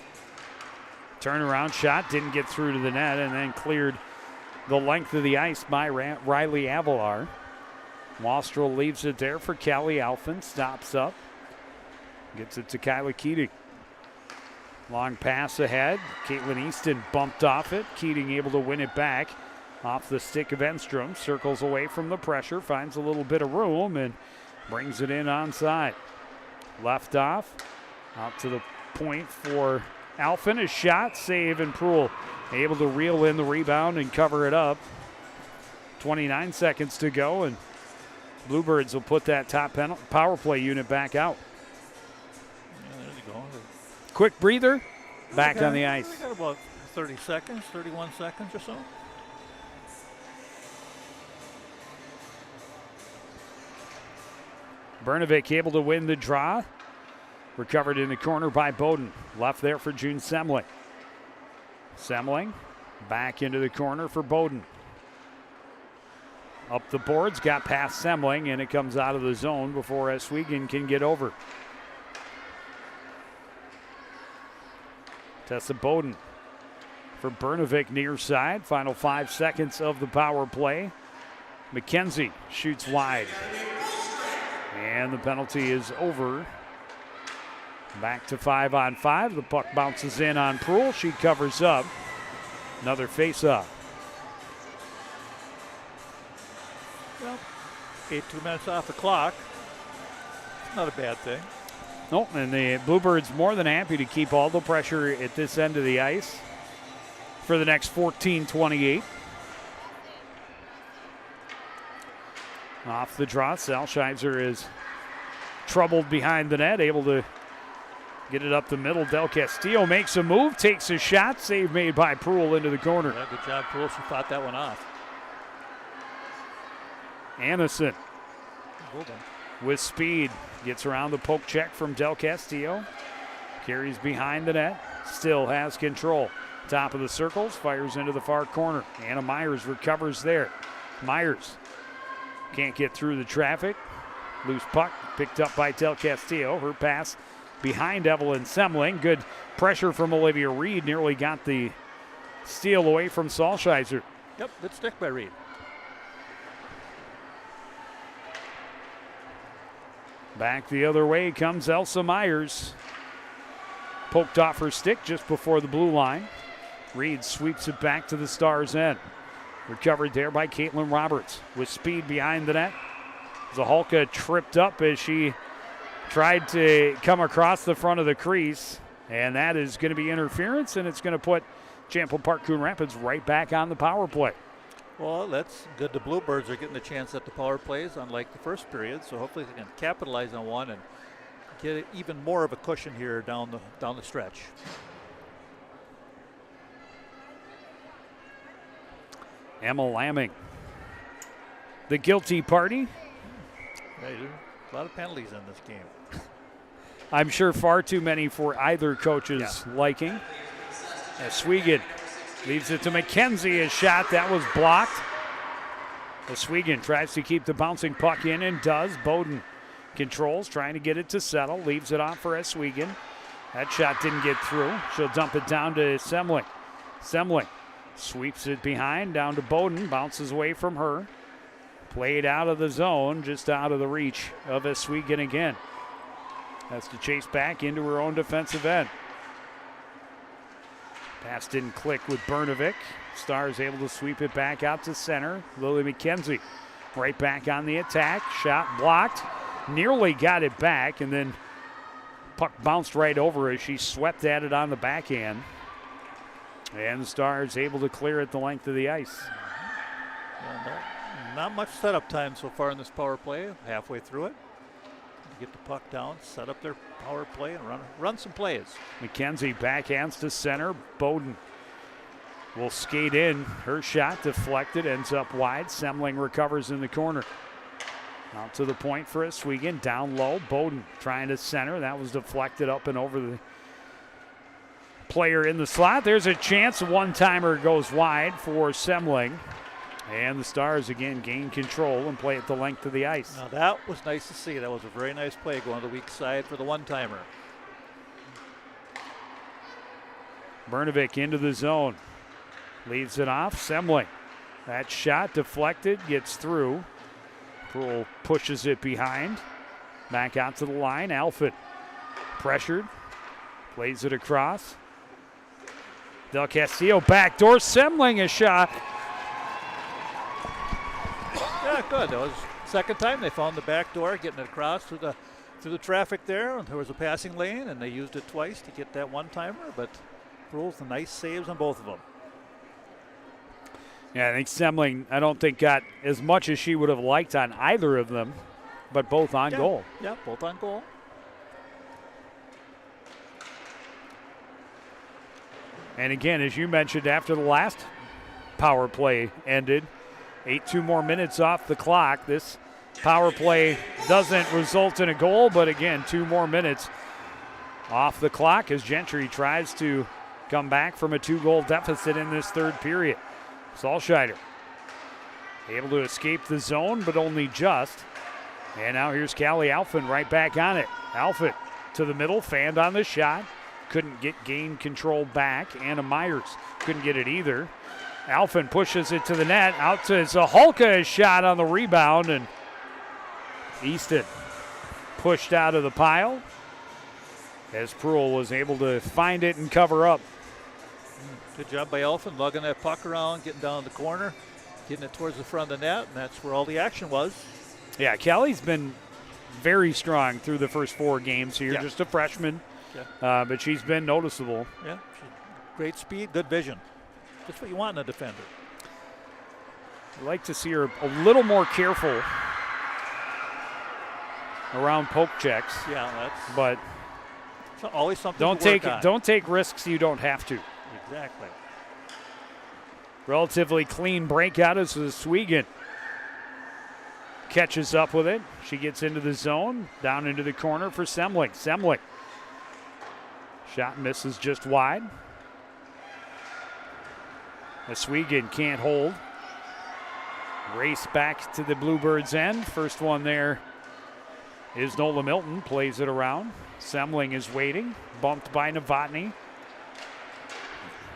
[SPEAKER 2] Turnaround shot, didn't get through to the net, and then cleared the length of the ice by Riley Avalar. Wastrel leaves it there for Callie Alphen. Stops up. Gets it to Kyla Keating. Long pass ahead. Caitlin Easton bumped off it. Keating able to win it back off the stick of Enstrom. Circles away from the pressure. Finds a little bit of room and brings it in onside. Left off. Out to the point for Alphen. A shot, save, and Proul able to reel in the rebound and cover it up. 29 seconds to go, and Bluebirds will put that top power play unit back out.
[SPEAKER 1] Yeah, there you go.
[SPEAKER 2] Quick breather, back on the ice.
[SPEAKER 1] We got about 30 seconds, 31 seconds or so.
[SPEAKER 2] Bernovic able to win the draw. Recovered in the corner by Bowden. Left there for June Semling. Semling back into the corner for Bowden. Up the boards, got past Semling, and it comes out of the zone before Eswegan can get over. Tessa Bowden for Bernovic near side. Final 5 seconds of the power play. McKenzie shoots wide. And the penalty is over. Back to 5-on-5. The puck bounces in on Proul. She covers up. Another face-off.
[SPEAKER 1] Well, 2 minutes off the clock. Not a bad thing.
[SPEAKER 2] Nope, and the Bluebirds more than happy to keep all the pressure at this end of the ice for the next 14:28. Off the draw, Salsheiser is troubled behind the net, able to Get it up the middle. Del Castillo makes a move, takes a shot. Save made by Proul into the corner.
[SPEAKER 1] Yeah, good job, Proul. She fought that one off.
[SPEAKER 2] Anderson with speed. Gets around the poke check from Del Castillo. Carries behind the net. Still has control. Top of the circles. Fires into the far corner. Anna Myers recovers there. Myers can't get through the traffic. Loose puck picked up by Del Castillo. Her pass behind Evelyn Semling. Good pressure from Olivia Reed. Nearly got the steal away from Salsheiser.
[SPEAKER 1] Yep, good stick by Reed.
[SPEAKER 2] Back the other way comes Elsa Myers. Poked off her stick just before the blue line. Reed sweeps it back to the Stars' end. Recovered there by Caitlin Roberts with speed behind the net. Zahalka tripped up as she tried to come across the front of the crease. And that is going to be interference, and it's going to put Champlain Park Coon Rapids right back on the power play.
[SPEAKER 1] Well, that's good. The Bluebirds are getting a chance at the power plays, unlike the first period. So hopefully they can capitalize on one and get even more of a cushion here down the stretch.
[SPEAKER 2] Emma Lamming, the guilty party.
[SPEAKER 1] Yeah, a lot of penalties in this game.
[SPEAKER 2] I'm sure far too many for either coach's liking. As Swegan leaves it to McKenzie. A shot that was blocked. As Swegan tries to keep the bouncing puck in and does. Bowden controls, trying to get it to settle. Leaves it off for Swegan. That shot didn't get through. She'll dump it down to Semling. Semling sweeps it behind, down to Bowden. Bounces away from her. Played out of the zone, just out of the reach of Swegan again. Has to chase back into her own defensive end. Pass didn't click with Bernovic. Stars able to sweep it back out to center. Lily McKenzie right back on the attack. Shot blocked. Nearly got it back, and then puck bounced right over as she swept at it on the backhand. And the Stars able to clear it the length of the ice.
[SPEAKER 1] Well, not much setup time so far in this power play. Halfway through it. Get the puck down, set up their power play, and run some plays.
[SPEAKER 2] McKenzie backhands to center. Bowden will skate in. Her shot deflected, ends up wide. Semling recovers in the corner. Out to the point for Swegan. Down low. Bowden trying to center. That was deflected up and over the player in the slot. There's a chance. A one-timer goes wide for Semling. And the Stars again gain control and play at the length of the ice.
[SPEAKER 1] Now that was nice to see. That was a very nice play going to the weak side for the one-timer.
[SPEAKER 2] Bernovic into the zone. Leaves it off. Semling. That shot deflected. Gets through. Proul pushes it behind. Back out to the line. Alford pressured. Plays it across. Del Castillo backdoor. Semling a shot.
[SPEAKER 1] Yeah, good. That was the second time they found the back door, getting it across through the traffic there. And there was a passing lane, and they used it twice to get that one-timer. But Proul's some nice saves on both of them.
[SPEAKER 2] Yeah, I think Semling, I don't think got as much as she would have liked on either of them, but both on goal.
[SPEAKER 1] Yeah, both on goal.
[SPEAKER 2] And again, as you mentioned, after the last power play ended, 2 more minutes off the clock. This power play doesn't result in a goal, but again, 2 more minutes off the clock as Gentry tries to come back from a 2-goal deficit in this third period. Salscheider able to escape the zone, but only just. And now here's Callie Alphen right back on it. Alphen to the middle, fanned on the shot. Couldn't gain control back. Anna Myers couldn't get it either. Alphen pushes it to the net. Out to Zahalka, a shot on the rebound, and Easton pushed out of the pile as Proul was able to find it and cover up.
[SPEAKER 1] Good job by Alphen, lugging that puck around, getting down the corner, getting it towards the front of the net, and that's where all the action was.
[SPEAKER 2] Yeah, Callie's been very strong through the first 4 games here. Just a freshman, but she's been noticeable.
[SPEAKER 1] Yeah, great speed, good vision. That's what you want in a defender.
[SPEAKER 2] I'd like to see her a little more careful around poke checks.
[SPEAKER 1] Yeah,
[SPEAKER 2] but
[SPEAKER 1] So always something to work on.
[SPEAKER 2] Don't take risks you don't have to.
[SPEAKER 1] Exactly.
[SPEAKER 2] Relatively clean breakout as Swegan catches up with it. She gets into the zone, down into the corner for Semling. Semling. Shot misses just wide. Swegan can't hold. Race back to the Bluebirds' end. First one there is Nola Milton. Plays it around. Semling is waiting. Bumped by Novotny.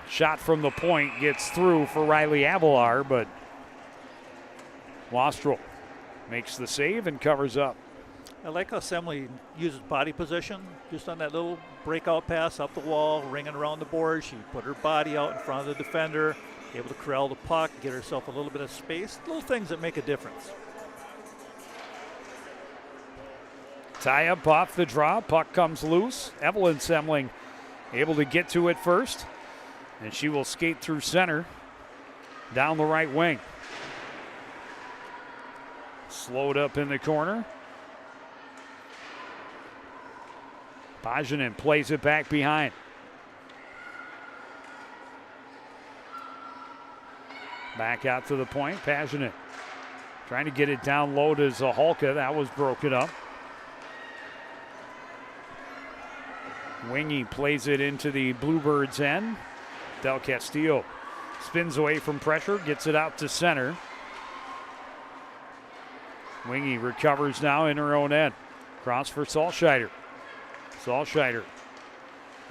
[SPEAKER 2] Shot from the point gets through for Riley Avalar, but Wastrel makes the save and covers up.
[SPEAKER 1] I like how Semling uses body position just on that little breakout pass up the wall, ringing around the board. She put her body out in front of the defender, able to corral the puck, get herself a little bit of space. Little things that make a difference.
[SPEAKER 2] Tie up off the draw. Puck comes loose. Evelyn Semling able to get to it first. And she will skate through center down the right wing. Slowed up in the corner. Pajanen plays it back behind. Back out to the point. Pajanen trying to get it down low to Zahalka. That was broken up. Wingy plays it into the Bluebirds' end. Del Castillo spins away from pressure, gets it out to center. Wingy recovers now in her own end. Cross for Saltscheider. Saltscheider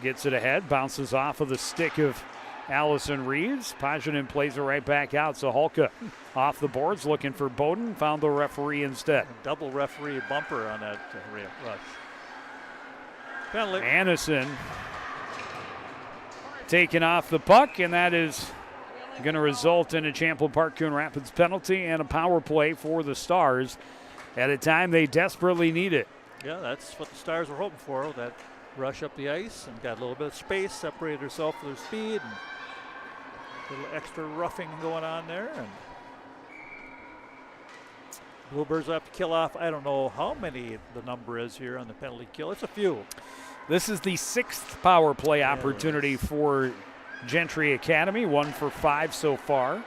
[SPEAKER 2] gets it ahead, bounces off of the stick of Allison Reeves. Pajanen plays it right back out. Zahalka off the boards looking for Bowden. Found the referee instead.
[SPEAKER 1] Double referee bumper on that rush. Penalty.
[SPEAKER 2] Anderson taking off the puck, and that is going to result in a Champlain Park Coon Rapids penalty and a power play for the Stars at a time they desperately need it.
[SPEAKER 1] Yeah, that's what the Stars were hoping for, that rush up the ice and got a little bit of space, separated herself with her speed, and a little extra roughing going on there. And Bluebirds will have to kill off, I don't know how many the number is here on the penalty kill. It's a few.
[SPEAKER 2] This is the 6th power play opportunity for Gentry Academy, 1 for 5 so far.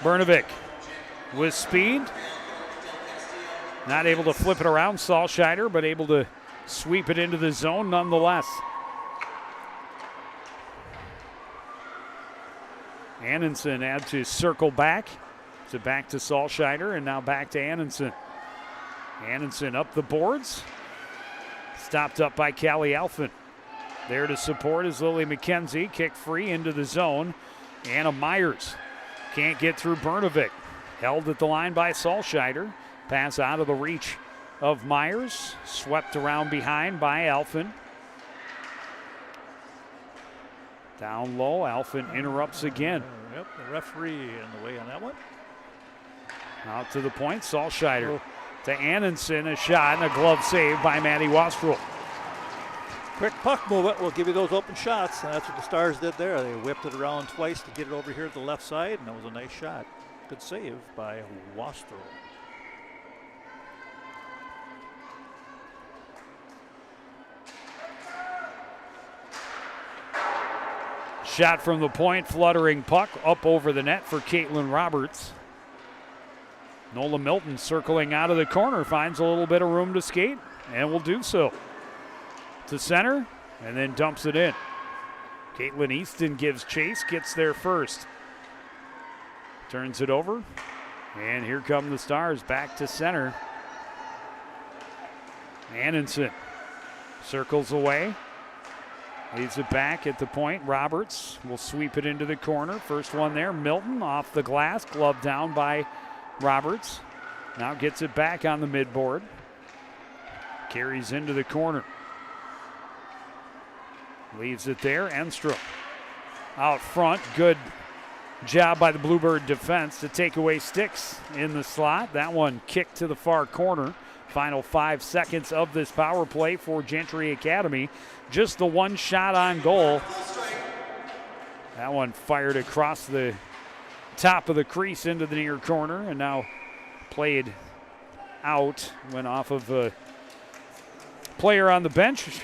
[SPEAKER 2] Bernovic with speed. Not able to flip it around Saltscheider, but able to sweep it into the zone nonetheless. Annenson had to circle back. So back to Saltscheider and now back to Annenson. Annenson up the boards. Stopped up by Callie Alphin. There to support is Lily McKenzie. Kick free into the zone. Anna Myers can't get through Bernovic. Held at the line by Saltscheider. Pass out of the reach of Myers. Swept around behind by Alphin. Down low, Alphin interrupts again.
[SPEAKER 1] Yep, the referee in the way on that one.
[SPEAKER 2] Out to the point, Saltscheider to Annenson, a shot and a glove save by Maddie Wastrel.
[SPEAKER 1] Quick puck movement will give you those open shots, and that's what the Stars did there. They whipped it around twice to get it over here to the left side, and that was a nice shot. Good save by Wastrel.
[SPEAKER 2] Shot from the point, fluttering puck up over the net for Caitlin Roberts. Nola Milton circling out of the corner, finds a little bit of room to skate, and will do so. To center, and then dumps it in. Caitlin Easton gives chase, gets there first. Turns it over, and here come the Stars back to center. Annenson circles away. Leaves it back at the point. Roberts will sweep it into the corner. First one there, Milton off the glass, glove down by Roberts. Now gets it back on the midboard. Carries into the corner. Leaves it there, Enstrom. Out front, good job by the Bluebird defense to take away sticks in the slot. That one kicked to the far corner. Final 5 seconds of this power play for Gentry Academy. Just the one shot on goal. That one fired across the top of the crease into the near corner and now played out. Went off of player on the bench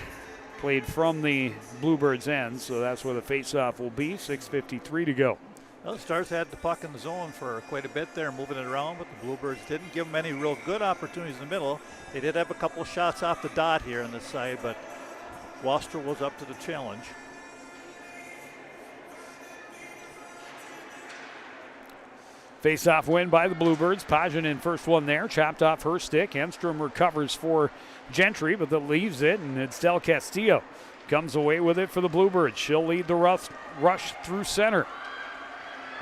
[SPEAKER 2] played from the Bluebirds' end, so that's where the faceoff will be. 6:53 to go.
[SPEAKER 1] Well, the Stars had the puck in the zone for quite a bit there, moving it around, but the Bluebirds didn't give them any real good opportunities in the middle. They did have a couple of shots off the dot here on this side, but Wastrel was up to the challenge.
[SPEAKER 2] Face-off win by the Bluebirds. Pajanen first one there, chopped off her stick. Enstrom recovers for Gentry, but that leaves it, and it's Del Castillo. Comes away with it for the Bluebirds. She'll lead the rush through center.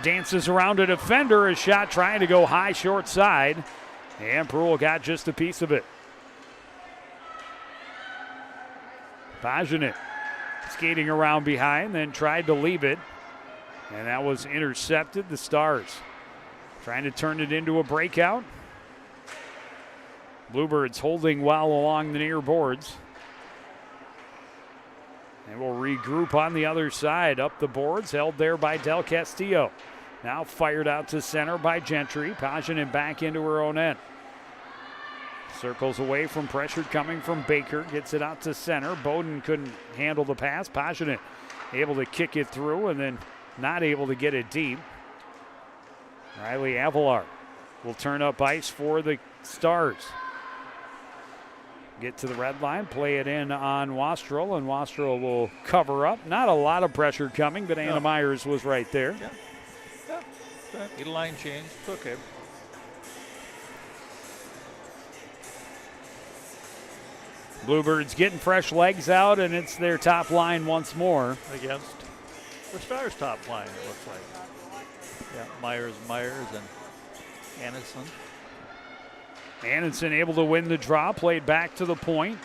[SPEAKER 2] Dances around a defender. A shot trying to go high, short side. And Pearl got just a piece of it. Pajanen skating around behind, then tried to leave it. And that was intercepted. The Stars trying to turn it into a breakout. Bluebirds holding well along the near boards. And we'll regroup on the other side. Up the boards, held there by Del Castillo. Now fired out to center by Gentry. Pajanen back into her own end. Circles away from pressure coming from Baker. Gets it out to center. Bowden couldn't handle the pass. Pajanen able to kick it through and then not able to get it deep. Riley Avalar will turn up ice for the Stars. Get to the red line, play it in on Wastrel, and Wastrel will cover up. Not a lot of pressure coming, but Anna Myers was right there.
[SPEAKER 1] Yeah. Get a line change. It's okay.
[SPEAKER 2] Bluebirds getting fresh legs out, and it's their top line once more.
[SPEAKER 1] Against the Stars' top line, it looks like. Yeah, Myers, and Anderson.
[SPEAKER 2] Anderson able to win the draw, played back to the point.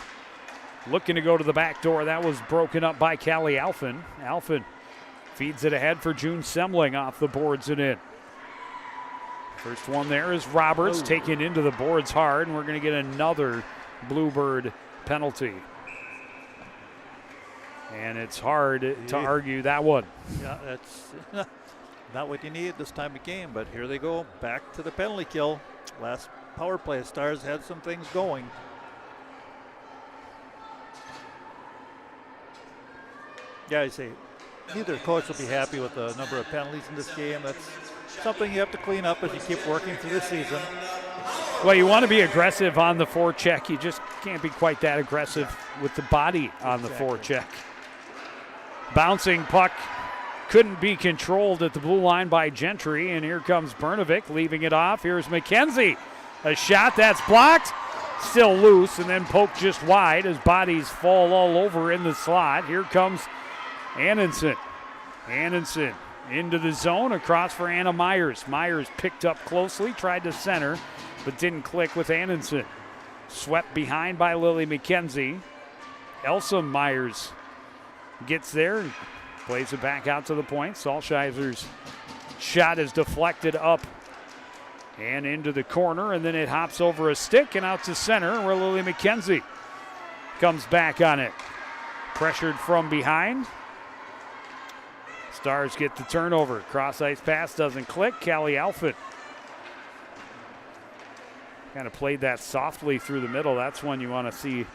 [SPEAKER 2] Looking to go to the back door. That was broken up by Callie Alphen. Alphen feeds it ahead for June Semling off the boards and in. First one there is Roberts taken into the boards hard, and we're going to get another Bluebird penalty. And it's hard to argue that one.
[SPEAKER 1] Yeah, that's not what you need this time of game, but here they go back to the penalty kill. Last power play, Stars had some things going. Yeah, I say neither coach will be happy with the number of penalties in this game. That's something you have to clean up as you keep working through the season.
[SPEAKER 2] Well, you want to be aggressive on the forecheck. You just can't be quite that aggressive with the body on the forecheck. Bouncing puck couldn't be controlled at the blue line by Gentry, and here comes Bernovic leaving it off. Here's McKenzie. A shot that's blocked, still loose, and then poked just wide as bodies fall all over in the slot. Here comes Annenson. Annenson into the zone, across for Anna Myers. Myers picked up closely, tried to center, but didn't click with Annenson. Swept behind by Lily McKenzie. Elsa Myers gets there and plays it back out to the point. Salsheiser's shot is deflected up and into the corner, and then it hops over a stick and out to center where Lily McKenzie comes back on it. Pressured from behind. Stars get the turnover. Cross ice pass doesn't click. Callie Alford kind of played that softly through the middle. That's one you want to see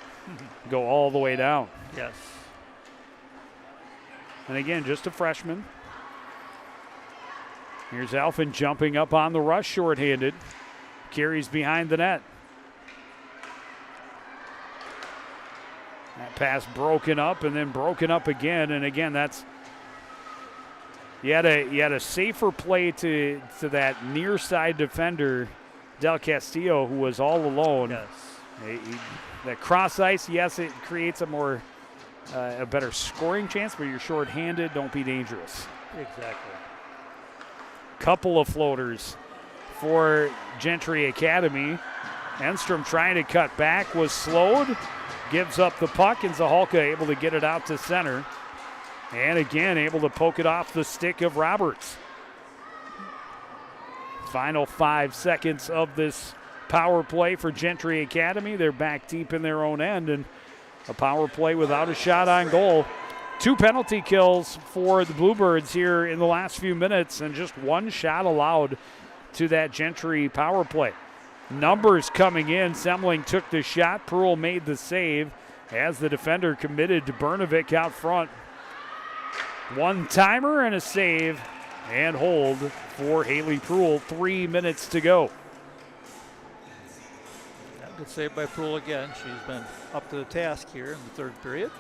[SPEAKER 2] go all the way down.
[SPEAKER 1] Yes.
[SPEAKER 2] And again, just a freshman. Here's Alphen jumping up on the rush, shorthanded. Carries behind the net. That pass broken up and then broken up again. And again, that's you had a safer play to that near side defender, Del Castillo, who was all alone.
[SPEAKER 1] Yes.
[SPEAKER 2] That cross ice, yes, it creates a better scoring chance, but you're shorthanded. Don't be dangerous.
[SPEAKER 1] Exactly.
[SPEAKER 2] Couple of floaters for Gentry Academy. Enstrom trying to cut back, was slowed, gives up the puck, and Zahalka able to get it out to center. And again, able to poke it off the stick of Roberts. Final 5 seconds of this power play for Gentry Academy. They're back deep in their own end, and a power play without a shot on goal. 2 penalty kills for the Bluebirds here in the last few minutes, and just 1 shot allowed to that Gentry power play. Numbers coming in. Semling took the shot. Pearl made the save. as the defender committed to Brnovic out front. One-timer and a save and hold for Haley Pruill. 3 minutes to go.
[SPEAKER 1] Good save by Pruill again. She's been up to the task here in the third period.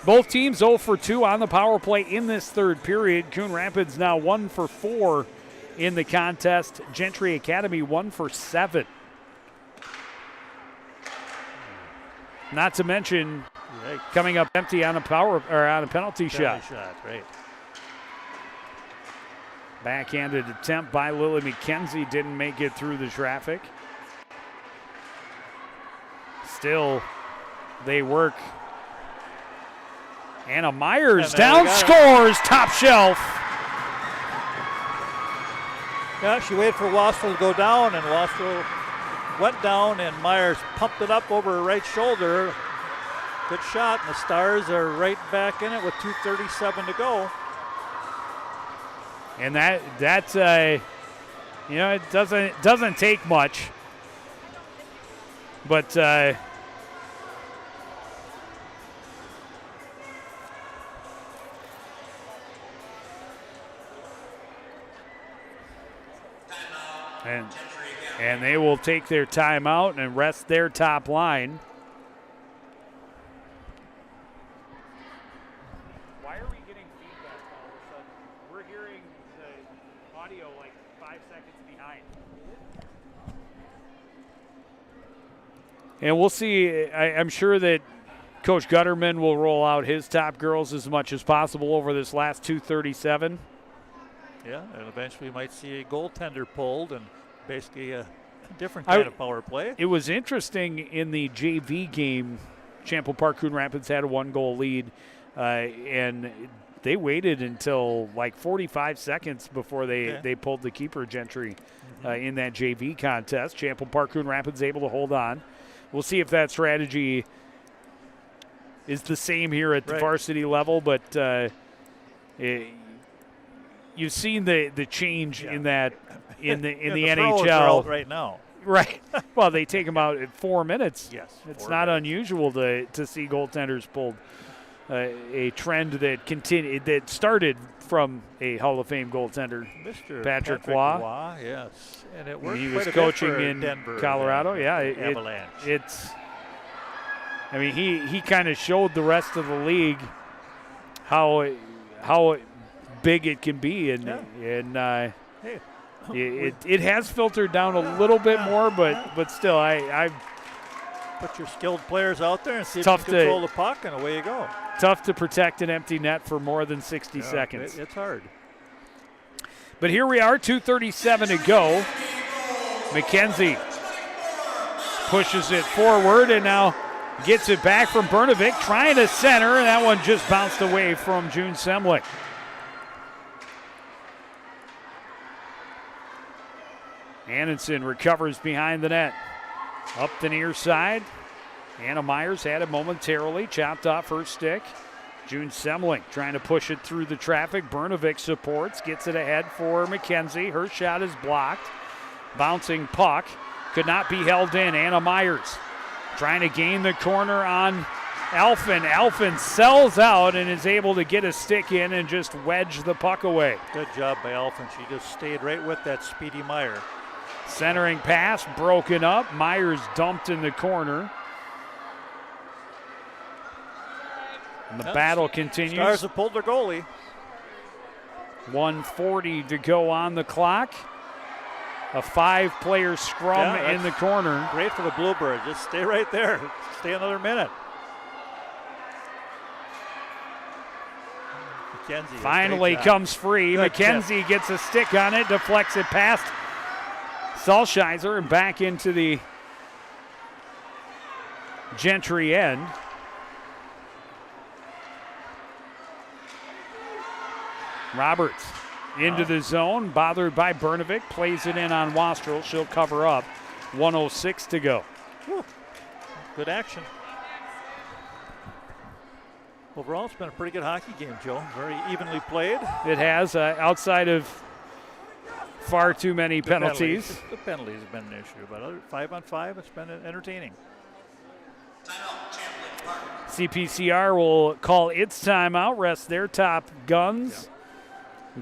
[SPEAKER 2] Both teams 0 for 2 on the power play in this third period. Coon Rapids now 1 for 4 in the contest. Gentry Academy 1 for 7. Not to mention coming up empty on a penalty shot.
[SPEAKER 1] Right.
[SPEAKER 2] Backhanded attempt by Lily McKenzie didn't make it through the traffic. Still, they work. Anna Myers down, scores, top shelf.
[SPEAKER 1] Yeah, she waited for Wassel to go down, and Wassel went down, and Myers pumped it up over her right shoulder. Good shot, and the Stars are right back in it with 2:37 to go.
[SPEAKER 2] And that's it doesn't take much, but and they will take their timeout and rest their top line. Why are we getting feedback all of a sudden? We're hearing the audio like 5 seconds behind. And we'll see. I'm sure that Coach Gutterman will roll out his top girls as much as possible over this last 2:37.
[SPEAKER 1] Yeah, and eventually we might see a goaltender pulled and basically a different kind of power play.
[SPEAKER 2] It was interesting in the JV game. Champlain Park Coon Rapids had a 1-goal lead, and they waited until like 45 seconds before they pulled the keeper, Gentry, in that JV contest. Champlain Park Coon Rapids able to hold on. We'll see if that strategy is the same here at the varsity level, but you've seen the change in that in the NHL
[SPEAKER 1] right now.
[SPEAKER 2] Right. Well, they take them out at 4 minutes.
[SPEAKER 1] Yes.
[SPEAKER 2] It's not unusual to see goaltenders pulled. A trend that started from a Hall of Fame goaltender,
[SPEAKER 1] Mr.
[SPEAKER 2] Patrick Waugh.
[SPEAKER 1] Yes, and it worked.
[SPEAKER 2] He
[SPEAKER 1] quite
[SPEAKER 2] was
[SPEAKER 1] a bit
[SPEAKER 2] coaching
[SPEAKER 1] for
[SPEAKER 2] in
[SPEAKER 1] Denver,
[SPEAKER 2] Colorado.
[SPEAKER 1] Avalanche.
[SPEAKER 2] He kind of showed the rest of the league how big it can be, and it has filtered down a little bit more, but still, I
[SPEAKER 1] put your skilled players out there and see if you can control the puck, and away you go.
[SPEAKER 2] Tough to protect an empty net for more than 60 seconds.
[SPEAKER 1] It's hard.
[SPEAKER 2] But here we are, 2:37 to go. McKenzie pushes it forward and now gets it back from Brnovic, trying to center, and that one just bounced away from June Semlich. Annenson recovers behind the net. Up the near side. Anna Myers had it momentarily, chopped off her stick. June Semlich trying to push it through the traffic. Brnovic supports, gets it ahead for McKenzie. Her shot is blocked. Bouncing puck, could not be held in. Anna Myers trying to gain the corner on Alphen. Alphen sells out and is able to get a stick in and just wedge the puck away.
[SPEAKER 1] Good job by Alphen. She just stayed right with that speedy Meyer.
[SPEAKER 2] Centering pass broken up. Myers dumped in the corner. And the battle continues.
[SPEAKER 1] Stars have pulled their goalie.
[SPEAKER 2] 1:40 to go on the clock. A 5-player scrum in the corner.
[SPEAKER 1] Great for the Bluebirds. Just stay right there. Stay another minute. McKenzie
[SPEAKER 2] finally comes free.
[SPEAKER 1] Good
[SPEAKER 2] McKenzie
[SPEAKER 1] tip.
[SPEAKER 2] gets a stick on it, deflects it past Salsheiser and back into the Gentry end. Roberts into the zone, bothered by Brnovic, plays it in on Wastrel. She'll cover up. 1:06 to go.
[SPEAKER 1] Whew. Good action. Overall, it's been a pretty good hockey game, Joe. Very evenly played.
[SPEAKER 2] It has, outside of far too many penalties.
[SPEAKER 1] The penalties have been an issue, but 5-on-5, it's been entertaining.
[SPEAKER 3] Timeout.
[SPEAKER 2] CPCR will call its timeout, rest their top guns,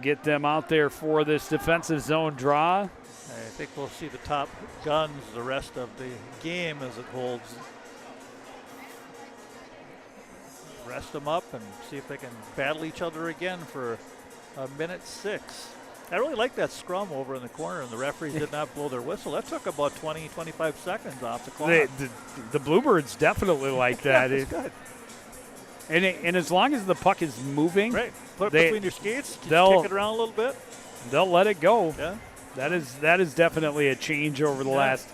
[SPEAKER 2] get them out there for this defensive zone draw.
[SPEAKER 1] I think we'll see the top guns the rest of the game as it holds. Rest them up and see if they can battle each other again for a minute 6. I really like that scrum over in the corner, and the referees did not blow their whistle. That took about 20, 25 seconds off the clock.
[SPEAKER 2] The Bluebirds definitely like that.
[SPEAKER 1] It's good.
[SPEAKER 2] And as long as the puck is moving,
[SPEAKER 1] right, put it between your skates, kick it around a little bit.
[SPEAKER 2] They'll let it go.
[SPEAKER 1] Yeah,
[SPEAKER 2] that is definitely a change over the last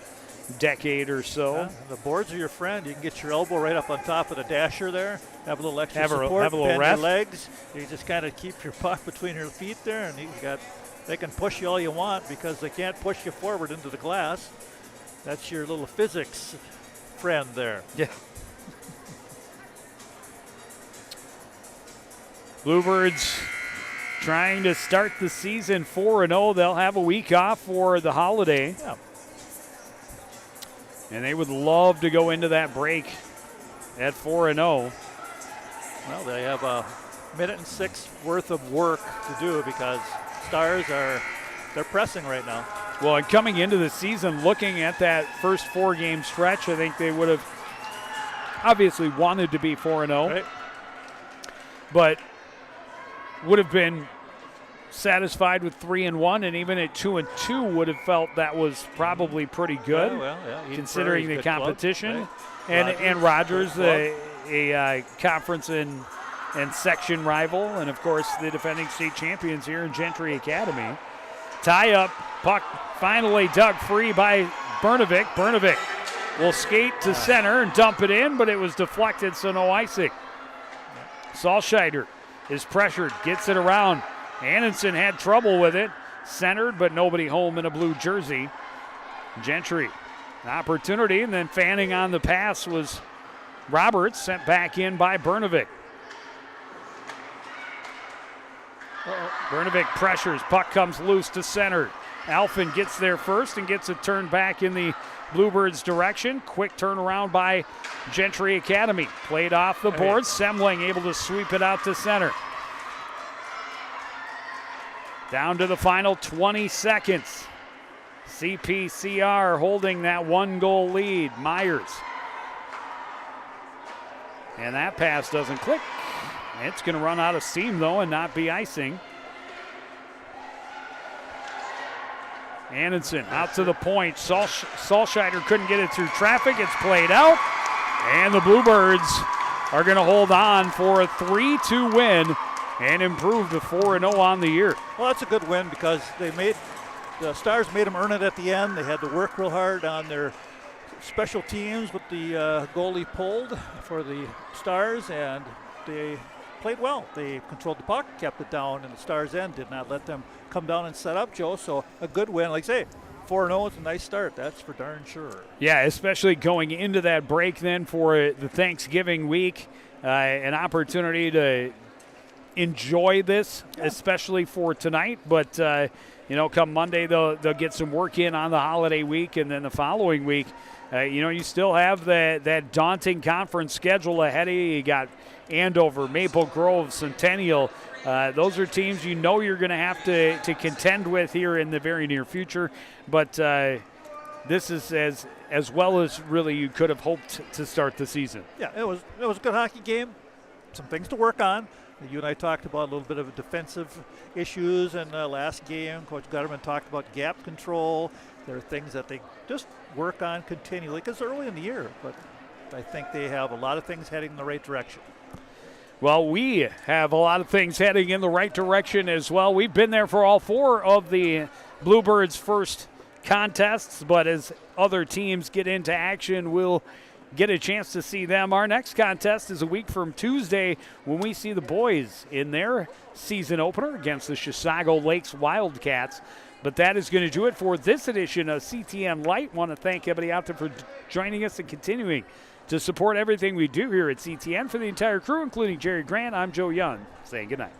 [SPEAKER 2] decade or so.
[SPEAKER 1] Yeah. The boards are your friend. You can get your elbow right up on top of the dasher there. Have a little extra
[SPEAKER 2] have
[SPEAKER 1] support.
[SPEAKER 2] a little
[SPEAKER 1] bend
[SPEAKER 2] rest.
[SPEAKER 1] Your legs. You just kind of keep your puck between your feet there, and they can push you all you want because they can't push you forward into the glass. That's your little physics friend there.
[SPEAKER 2] Yeah. Bluebirds trying to start the season 4-0. They'll have a week off for the holiday.
[SPEAKER 1] Yeah.
[SPEAKER 2] And they would love to go into that break at 4-0.
[SPEAKER 1] Well, they have a minute and 6 worth of work to do because Stars they're pressing right now.
[SPEAKER 2] Well, and coming into the season, looking at that first 4-game stretch, I think they would have obviously wanted to be 4-0.
[SPEAKER 1] Right.
[SPEAKER 2] But would have been satisfied with 3-1, and even at 2-2 would have felt that was probably pretty good, considering the competition.
[SPEAKER 1] Club, right?
[SPEAKER 2] And Rogers, a conference and section rival, and of course the defending state champions here in Gentry Academy. Tie up, puck finally dug free by Bernovic. Bernovic will skate to center and dump it in, but it was deflected, so no icing. Salscheider is pressured, gets it around. Antonsen had trouble with it. Centered, but nobody home in a blue jersey. Gentry, an opportunity, and then fanning on the pass was Roberts, sent back in by Bernovic. Bernovic pressures, puck comes loose to center. Alphin gets there first and gets it turned back in the Bluebirds' direction. Quick turnaround by Gentry Academy. Played off the boards. Semling able to sweep it out to center. Down to the final 20 seconds. CPCR holding that 1-goal lead. Myers. And that pass doesn't click. It's going to run out of steam, though, and not be icing. Antonsen out to the point. Salscheider couldn't get it through traffic. It's played out. And the Bluebirds are going to hold on for a 3-2 win and improve to 4-0 on the year.
[SPEAKER 1] Well, that's a good win because the Stars made them earn it at the end. They had to work real hard on their special teams with the goalie pulled for the Stars, and they played well. They controlled the puck, kept it down in the Stars' end, did not let them come down and set up, Joe. So a good win. Like I say, 4-0 is a nice start. That's for darn sure.
[SPEAKER 2] Yeah, especially going into that break then for the Thanksgiving week. An opportunity to enjoy this, especially for tonight. But, come Monday, they'll get some work in on the holiday week, and then the following week, you still have that daunting conference schedule ahead of you. You got Andover, Maple Grove, Centennial. Those are teams you're going to have to contend with here in the very near future. But this is as well as really you could have hoped to start the season.
[SPEAKER 1] Yeah, it was a good hockey game. Some things to work on. You and I talked about a little bit of defensive issues in the last game. Coach Gutterman talked about gap control. There are things that they just work on continually because early in the year. But I think they have a lot of things heading in the right direction.
[SPEAKER 2] Well, we have a lot of things heading in the right direction as well. We've been there for all 4 of the Bluebirds' first contests, but as other teams get into action, we'll get a chance to see them. Our next contest is a week from Tuesday when we see the boys in their season opener against the Chisago Lakes Wildcats. But that is going to do it for this edition of CTN Light. Want to thank everybody out there for joining us and continuing to support everything we do here at CTN. For the entire crew, including Jerry Grant, I'm Joe Young, saying good night.